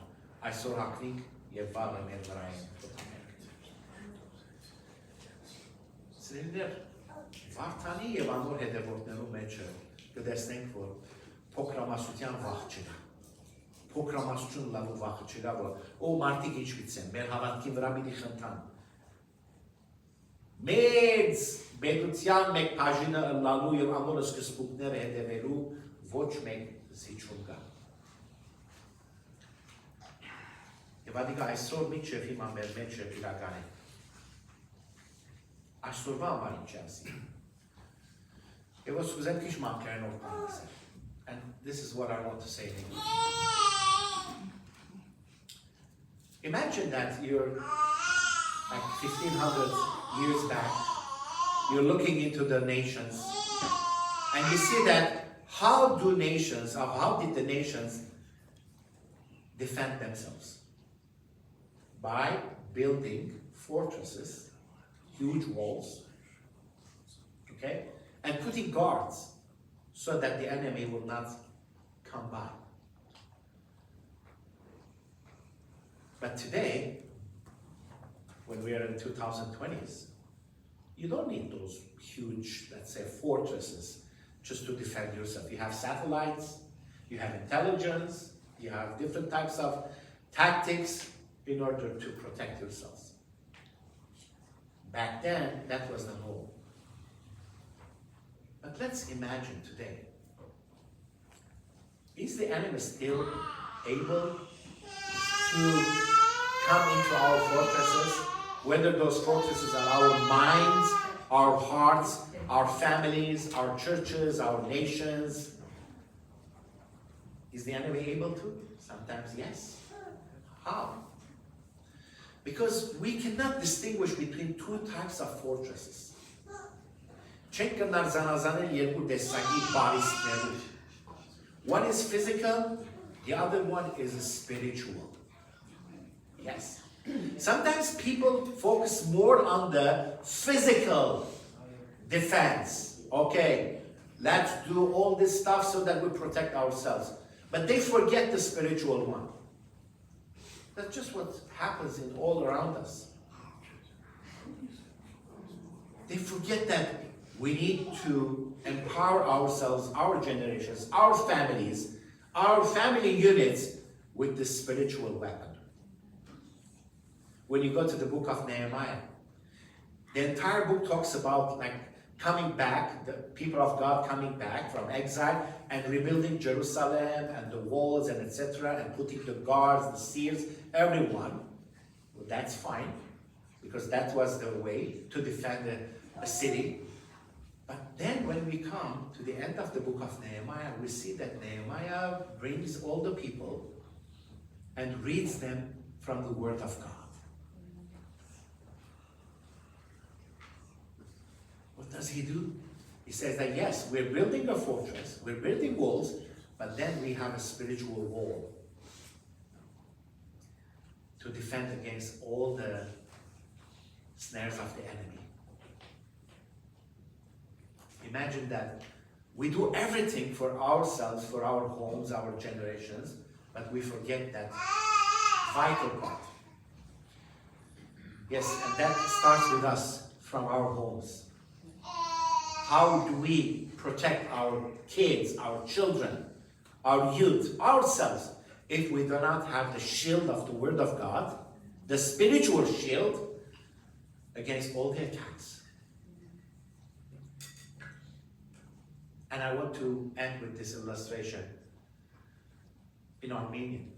այսօր հակնինք և վաղը մեր վրա են պտամենք։ Սրինդեր, Վարդանի և անոր հետևորդներու մեջը կտեսնենք, որ փոքրամասության վաղ չկա, փոքրամասություն լավու վաղը չկա, որ ու մարդիկ ինչ գիցեն, մեր հավատքի վրա միտի խնդան, մեծ բեդության մեկ բաժինը լալու և ամորը սկզբունքները հետևելու ոչ մեկ զիջում կա։ Եվ ադիկա այսօր մինչև հիմա մեր մեջ իրական է։ Այսօրվա համար ինչ ասի։ Եվ ոս կուզեմ քիչ մանկարենով կանգնեցել։ And this is what I want to say in English. Imagine that you're like 1500 years back, you're looking into the nations and you see that how did the nations defend themselves? By building fortresses, huge walls, okay, and putting guards so that the enemy will not come by. But today, when we are in 2020s, you don't need those huge, let's say, fortresses just to defend yourself. You have satellites, you have intelligence, you have different types of tactics in order to protect yourselves. Back then, that was the norm. But let's imagine today, is the enemy still able to come into our fortresses, whether those fortresses are our minds, our hearts, our families, our churches, our nations? Is the enemy able to? Sometimes yes. How? Because we cannot distinguish between two types of fortresses. Չենք կնար զանազանել երկու տեսակի բարիստներու. One is physical, the other one is spiritual. Yes. Sometimes people focus more on the physical defense. Okay, let's do all this stuff so that we protect ourselves. But they forget the spiritual one. That's just what happens in all around us. They forget that we need to empower ourselves, our generations, our families, our family units with the spiritual weapon. When you go to the book of Nehemiah, the entire book talks about like coming back, the people of God coming back from exile and rebuilding Jerusalem and the walls and etc. and putting the guards, the seers, everyone. Well, that's fine because that was the way to defend a city. But then when we come to the end of the book of Nehemiah, we see that Nehemiah brings all the people and reads them from the Word of God. What does he do? He says that yes, we're building a fortress, we're building walls, but then we have a spiritual wall to defend against all the snares of the enemy. Imagine that we do everything for ourselves, for our homes, our generations, but we forget that vital part. Yes, and that starts with us from our homes. How do we protect our kids, our children, our youth, ourselves, if we do not have the shield of the Word of God, the spiritual shield against all the attacks? And I want to end with this illustration in Armenian.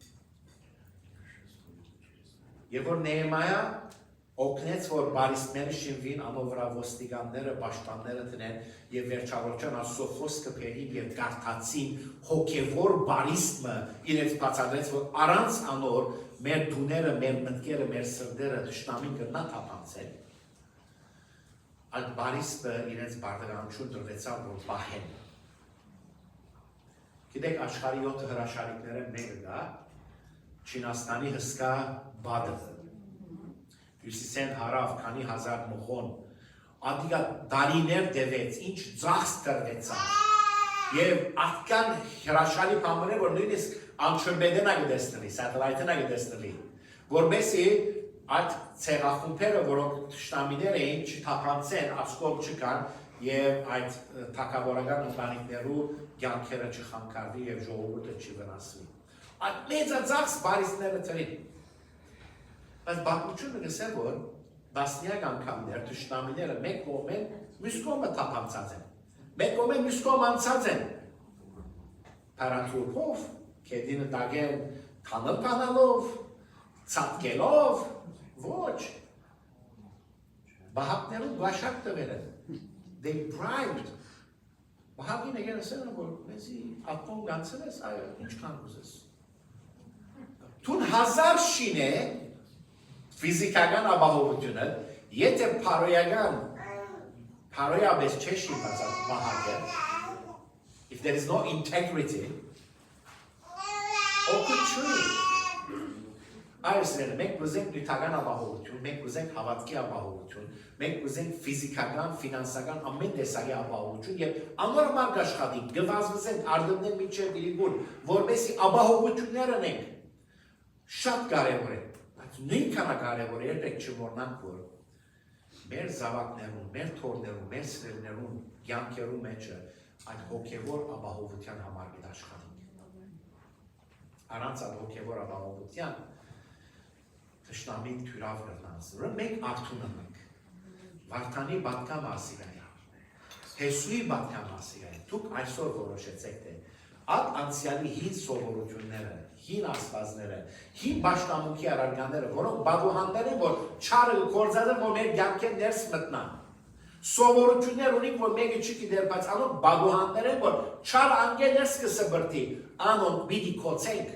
Եվ որ Նեհեմիա օգնեց, որ բարիստները շինվին, անով վրա ոստիկանները, պաշտպանները տնեն եւ վերջավորության Աստծո խոսքը բերին եւ կարդացին հոգեվոր բարիստը իրենց բացատրեց, որ առանց անոր մեր դուները, մեր մտքերը, մեր սրտերը ճշտամին կնա թափանցել։ Այդ բարիստը իրենց բարդականություն դրվեցավ, որ պահեն։ Գիտեք, աշխարհի 7 հրաշալիքները մեկը դա Չինաստանի հսկա բադը, հյուսիսեն հարավ քանի հազար մղոն, ադիգա դարիներ դևեց, ինչ ձախս տրվեցավ, և ատկան հրաշալի պամներ, որ նույնիսկ անչրբեդենա գդեսնվի, սատելայթենա գդեսնվի, որբեսի այդ ցեղախումբերը, որոնք թշնամիներ էին, չթափանցեն, ասկոպ չկան, և այդ թագավորական ընտանիքներու կյանքերը չխանգարվի և ժողովուրդը չի վնասվի։ Այդ մեծածախս բարիստները տրին։ Բայց բաղկությունը գսել, որ դասնյակ անգամներ, թշնամիները մեկ կողմ են, մյուս կողմը թափանցած են։ Մեկ կողմ են, մյուս կողմ անցած են։ Պարանթուրքով, կեդինը դագեն թանր կանալով, ծատկելով, ոչ։ Բահակներում գաշակ տվել են։ They bribed. Բահակին եկեն ասել են, որ մեզի ատոմ գանցել ես, այո, ինչքան ուզես։ Թուն հազար շին է ֆիզիկական ապահովությունը, եթե փարոյաբես չէ շինված բահակը, if there is no integrity, օգուտ չունի։ Այսինքն մենք ուզենք նյութական ապահովություն, մենք ուզենք հավատքի ապահովություն, մենք ուզենք ֆիզիկական, ֆինանսական ամեն տեսակի ապահովություն եւ անորմալ աշխատենք, գվազվզենք, արդյունքներ միջև դիգուն, որովհետեւ ապահովություններ ունենք։ Շատ կարևոր է, բայց նույնքան կարևոր է երբեք չմոռնանք, որ մեր զավակներուն, մեր թորներուն, մեր սերներուն, կյանքերու մեջը այդ հոգևոր ապահովության համար պետք աշխատենք։ Առանց այդ հոգևոր ապահովության Թշնամին թյուրավ կրնանցնուրը, մենք արդուն ենք, Վարդանի բատկա մասիրայ, Հեսուի բատկա մասիրայ, դուք այսօր որոշեցեք թե, այդ անցյալի հին սովորությունները, հին ասվածները, հին բաշտամունքի առարգաները, որոնք բագուհաններ են, որ չարը կործած են, որ մեր գյանքեն ներս մտնան, սովորություններ ունենք, որ մեկը չի գիտեր, բայց անոնք բագուհաններ են, որ չար անգել ներս կսբրտի, անոնք բիդի կոցենք,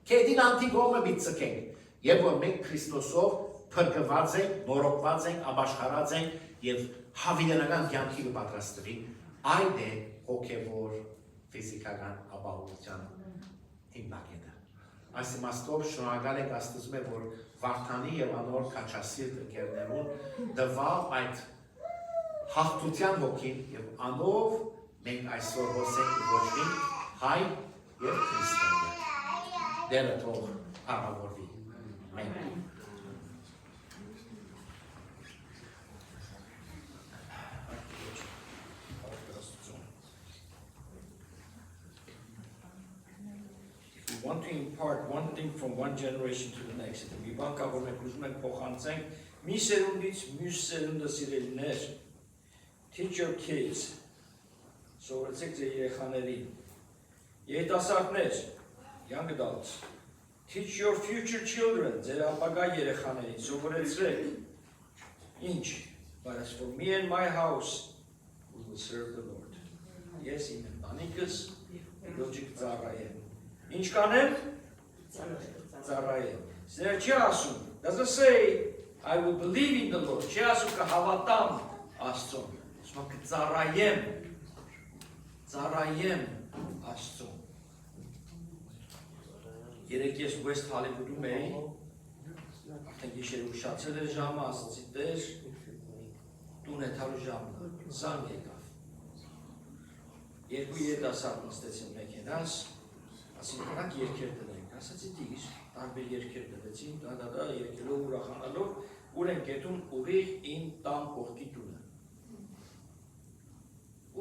կեդին անտի գոմը բիտ ծկենք, Եվ որ մենք Քրիստոսով փրկված ենք, բորոքված ենք, ապաշխարած ենք եւ հավիտենական կյանքի պատրաստվի, այդ է հոգեվոր ֆիզիկական ապահովության հիմնագետը։ Այս իմաստով շնորհակալ ենք Աստծուն, որ Վարդանի եւ անոր քաչասիրտ ընկերներուն դվավ այդ հաղթության ոգին եւ անով մենք այսօր հոսենք ոչինչ հայ եւ քրիստոնյա։ Դերը թող արավորվի։ Մենք want to impart one thing from one generation to the next. Մի բան կա, որ մենք ուզում ենք փոխանցենք մի սերունդից մյուս սերունդը սիրելիներ. Teach your kids. Սովորեցեք ձեր երեխաներին. Երիտասարդներ, young adults. Teach your future children. Ձեր ապագա երեխաներին սովորեցրեք. Ինչ? But as for me and my house, we will serve the Lord. Yes, իմ ընտանիքս Լոջիկ ծառայեն. Ինչ կանեմ? Ծառայեմ. Սեր չի ասում. Doesn't say I will believe in the Lord. Չի ասում կհավատամ Աստծուն. Ասում կծառայեմ. Ծառայեմ Աստծուն. Երեք ես West Hollywood-ում էի. Արդեն գիշեր ուշացել էր ժամը, ասացի Տեր, տուն է թալու ժամը. Զանգ եկավ. Երկու երիտասարդ նստեցին մեքենաս. Ասին նրանք երկեր դնենք, ասացի դիր, տարբեր երկեր դվեցին, դա երկելով ուրախանալով, ուր են գետում ուղիղ իմ տան կողքի տունը։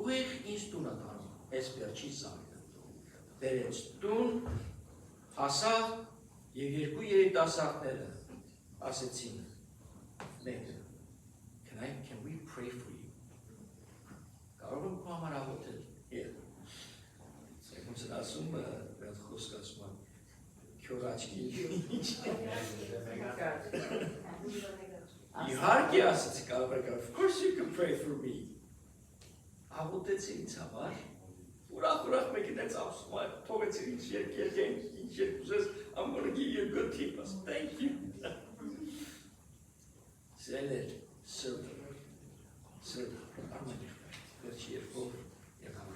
Ուղիղ ինձ տունը տանում, ես վերջի զանգը։ Բերեց տուն, հասա և երկու երիտասարդները ասեցին, մեկը, can we pray for you? Կարող եմ քո համար աղոթել, Ոնց են ասում, բերդ խոսք ասում եմ, քյոր աչքի Իհարկե ասացի կարող եք, of course you can pray for me. Աղոթեցի ինձ համար, ուրախ մեկինեց ասում եմ, թողեցի ինձ երկեն, ինչ երկ ուզես, I'm going to give you a good tip, thank you. Սերելեր, serve, արմեն երկար, վերջի երկով եղավ։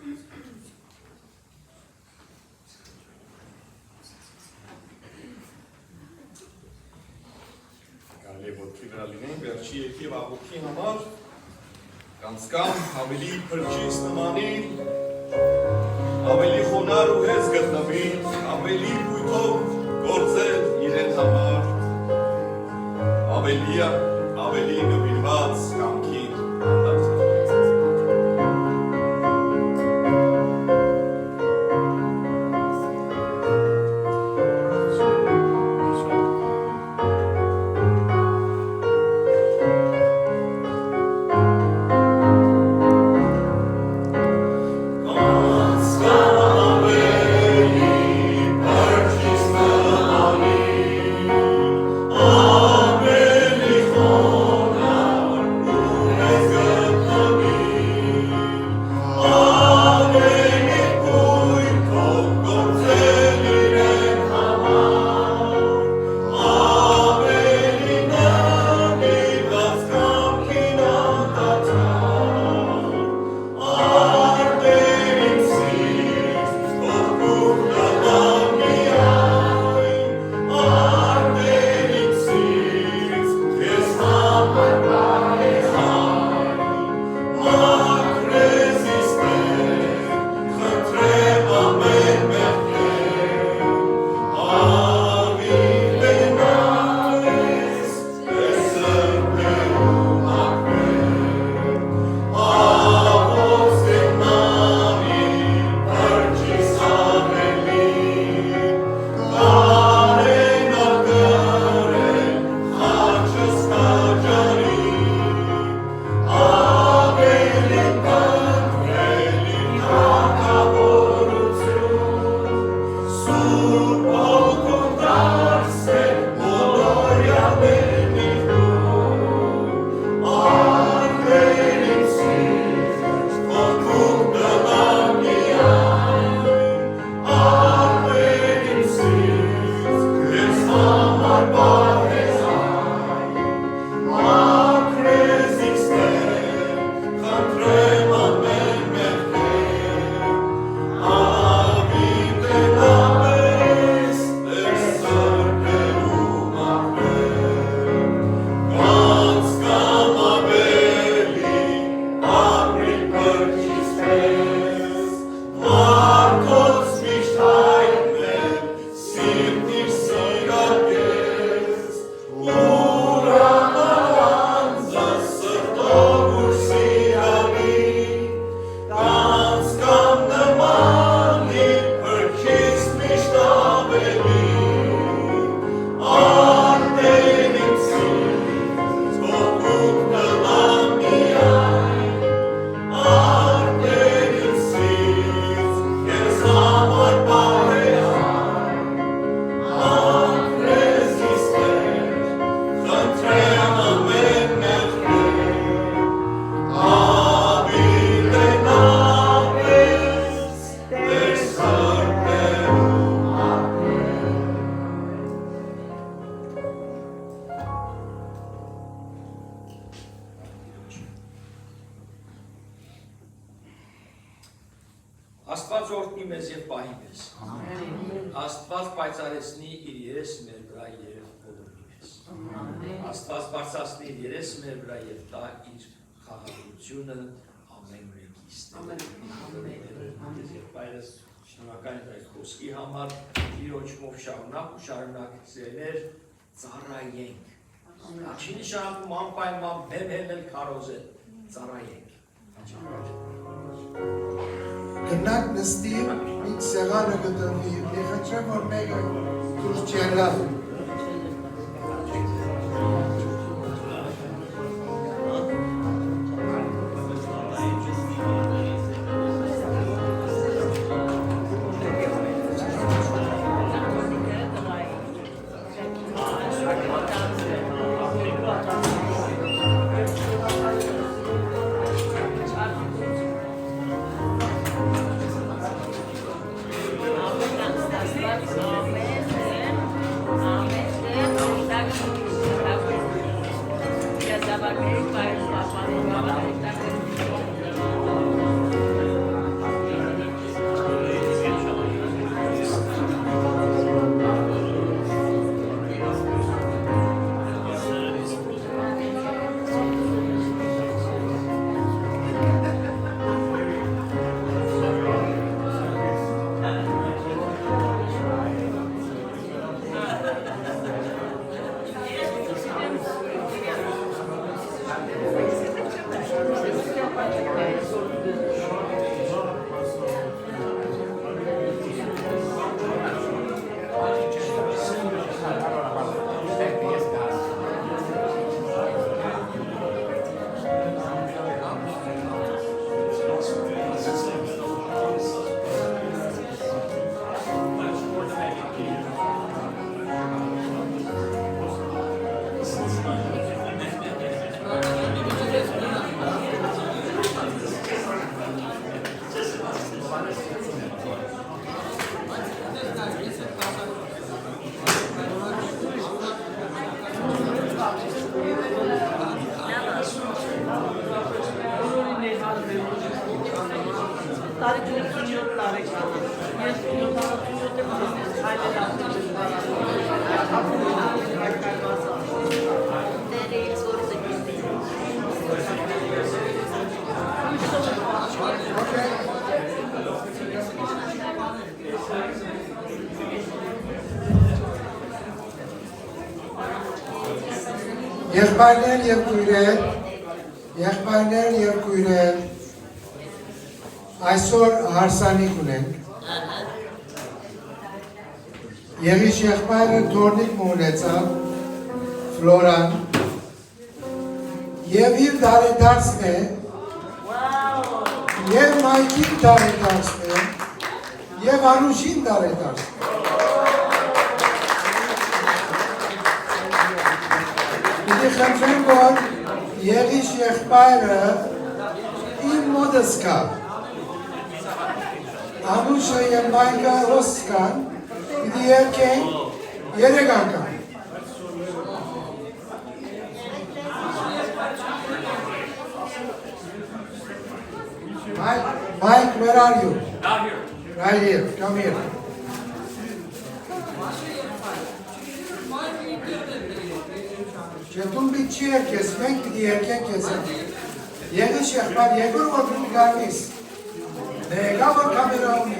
Ոտքի վրա լինենք, վերջի եկիվ աղոքի համար, կանցկամ, ավելի պրջիս նմանի, ավելի խոնար ու հեզ գտնվի, ավելի բույթով գործել իրեն համար, ավելի նվիրված կամքի հանդարձել։ Amen. Աստված օրհնի մեզ եւ պահի մեզ։ Աստված պայծառեցնի իր երես մեր վրա եւ ողորմի մեզ։ Աստված բարձրացնի իր երես մեր վրա եւ տա իր խաղաղությունը ամեն մեկից։ Բայց շնորհակալ եմ այդ խոսքի համար, Տիրոջ մով շարունակ ու շարունակ ձեր ծառայենք։ Չի նշանակում անպայման բեմել քարոզել, ծառայենք։ Գնանք նստիր, ինչ սեղանը գտնվի, մի խնդրեմ, որ մեկը դուրս չելա։ Եղբայրներ եւ քույրեր, այսօր հարսանիք ունենք։ Եղիշ եղբայրը թորնիկ ունեցավ, Ֆլորան, եւ իր դարեդարձն է, եւ մայքին դարեդարձն է, եւ Անուշին դարեդարձն է։ Պիտի խնդրեմ, որ Եղիշ եղբայրը իմ մոտս կա, Անուշը եւ մայքը հոս կան, պիտի երկենք, երեք անգամ։ Mike, where are you? Down here. Right here, come here. Չետուն բիտ չի երկես, մենք պիտի երկենք ես եմ։ Եղիշ եղբայր, եղոր որ պիտի գարնիս։ Նեգա որ կամերա ունի։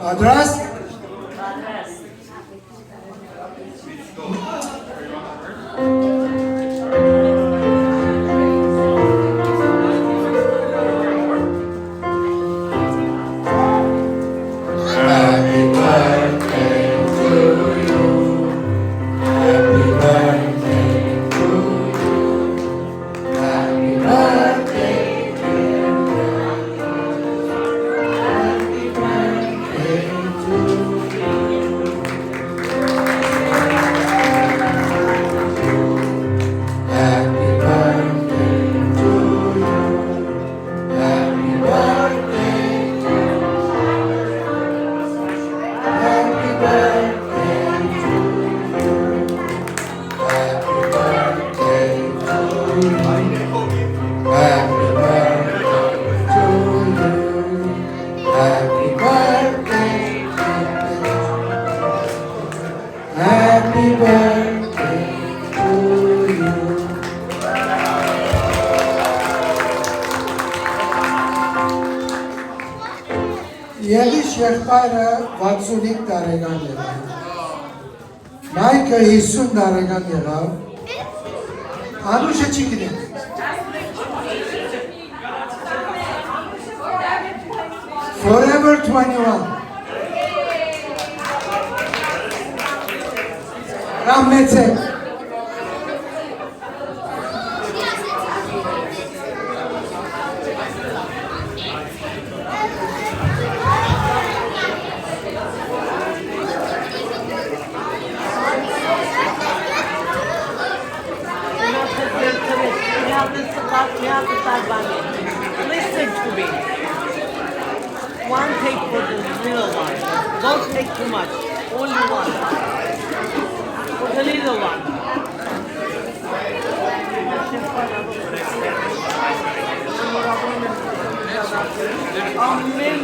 Պատրաստ։ Եղիշ եղբայրը 65 տարեկան եղավ, Մայքը 50 տարեկան եղավ, Անուշը չի գնենք։ Forever 21 Կամ մեծ է Listen to me. One take for the little one. Don't take too much. Only one. For the little one. Amen.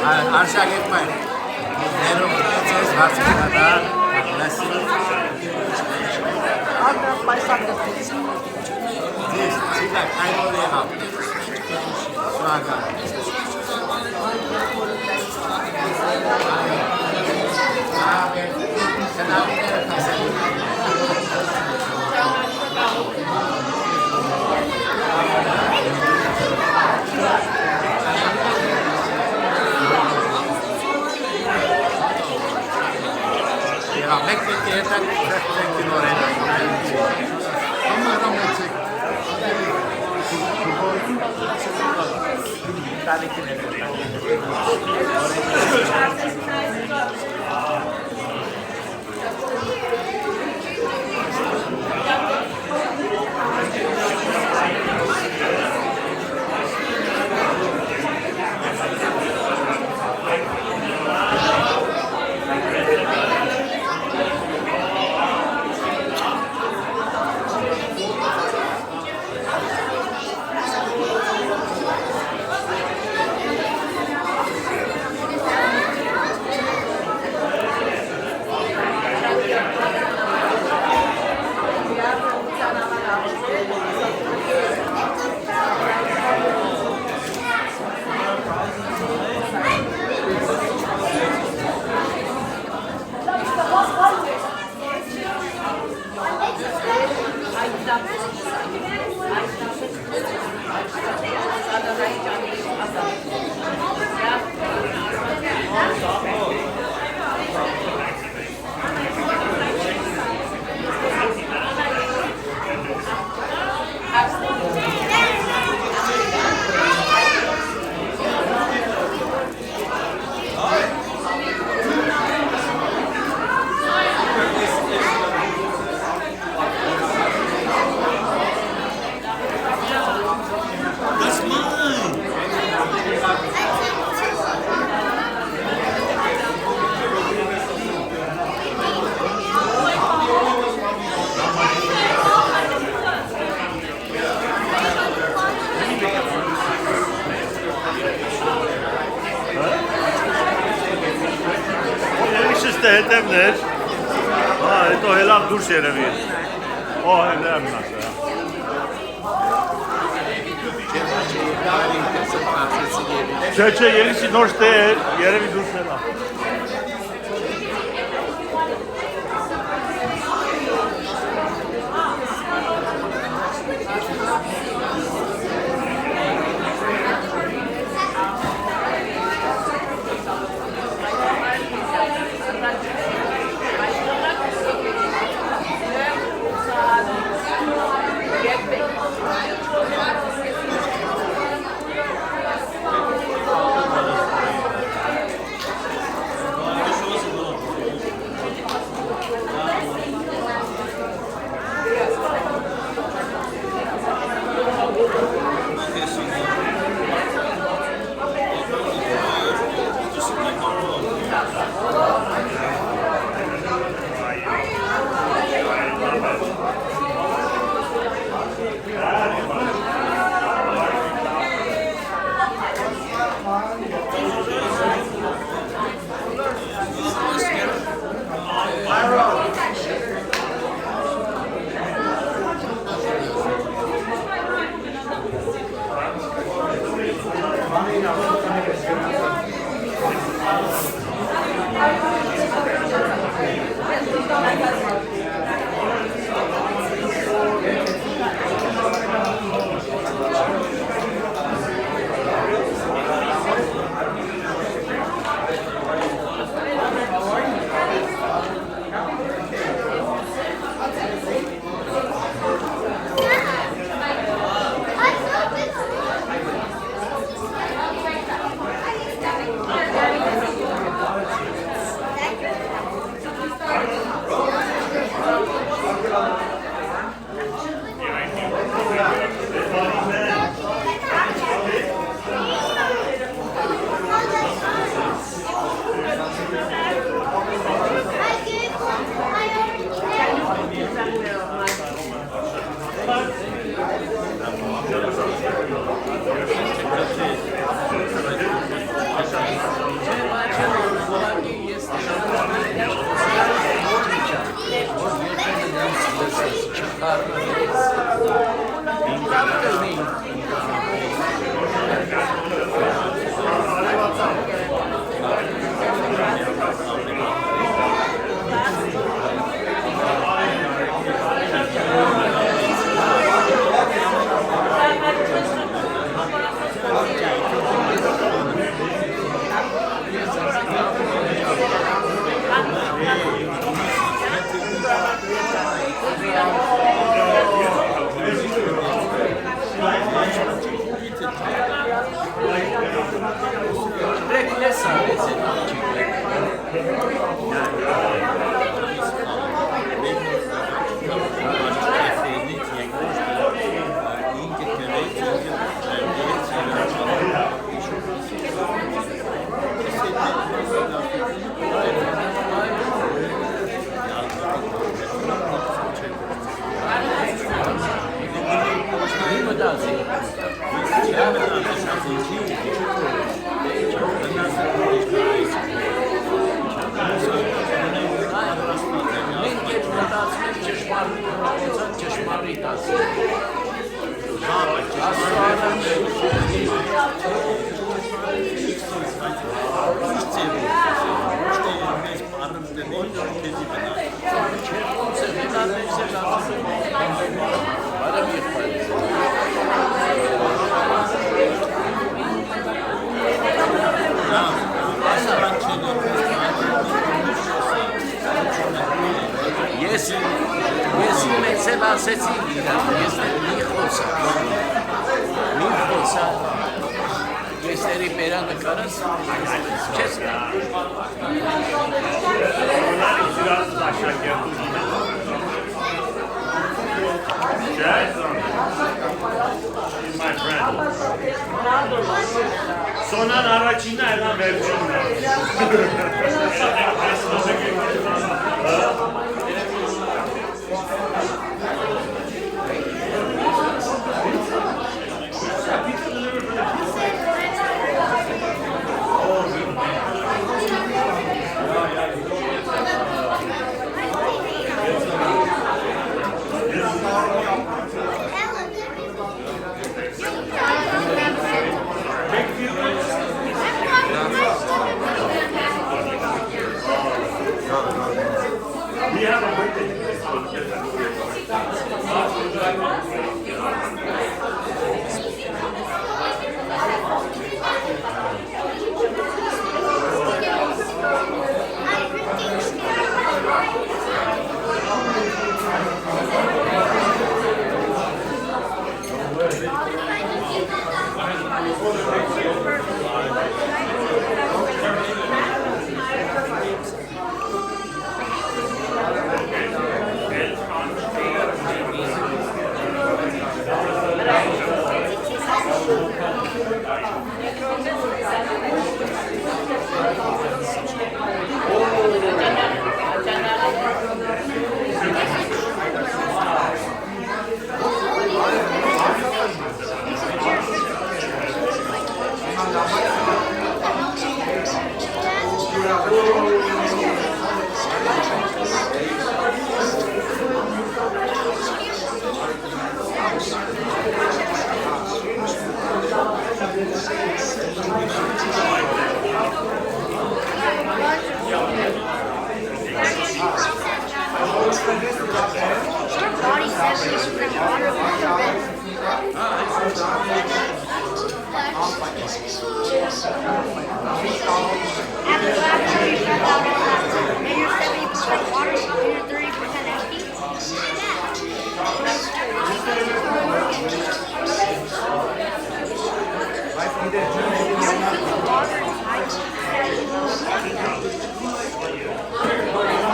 Արշակետ մայր, ներում կեցես հարցնադար, լասին։ Ադրապ պայսակրտից։ Ձեզ, ծիլակ, այնոր եղավ։ Շուագա։ Կնավիները կասել։ Մեկ պետք է հետակ քրեքին օրեն։ Ամառամեցեք։ Տարիքին է։ Oreste հետևներ։ Հա, հետո հելավ դուրս երևի։ Օ, հելավ մասը։ Չէ, երեսի նոր ստեր, երևի դուրս հելավ։ Սոնան առաջինն է, այլան վերջինն է։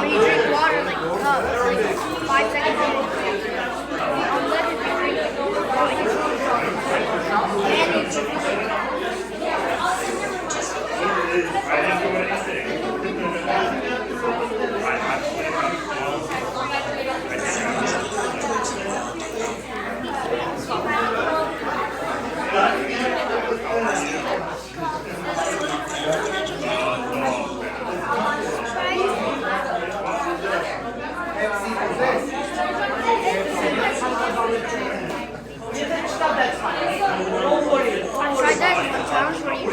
When you drink water, like cup, like 5 seconds in, unleaded you drink it, I tried that in the challenge where you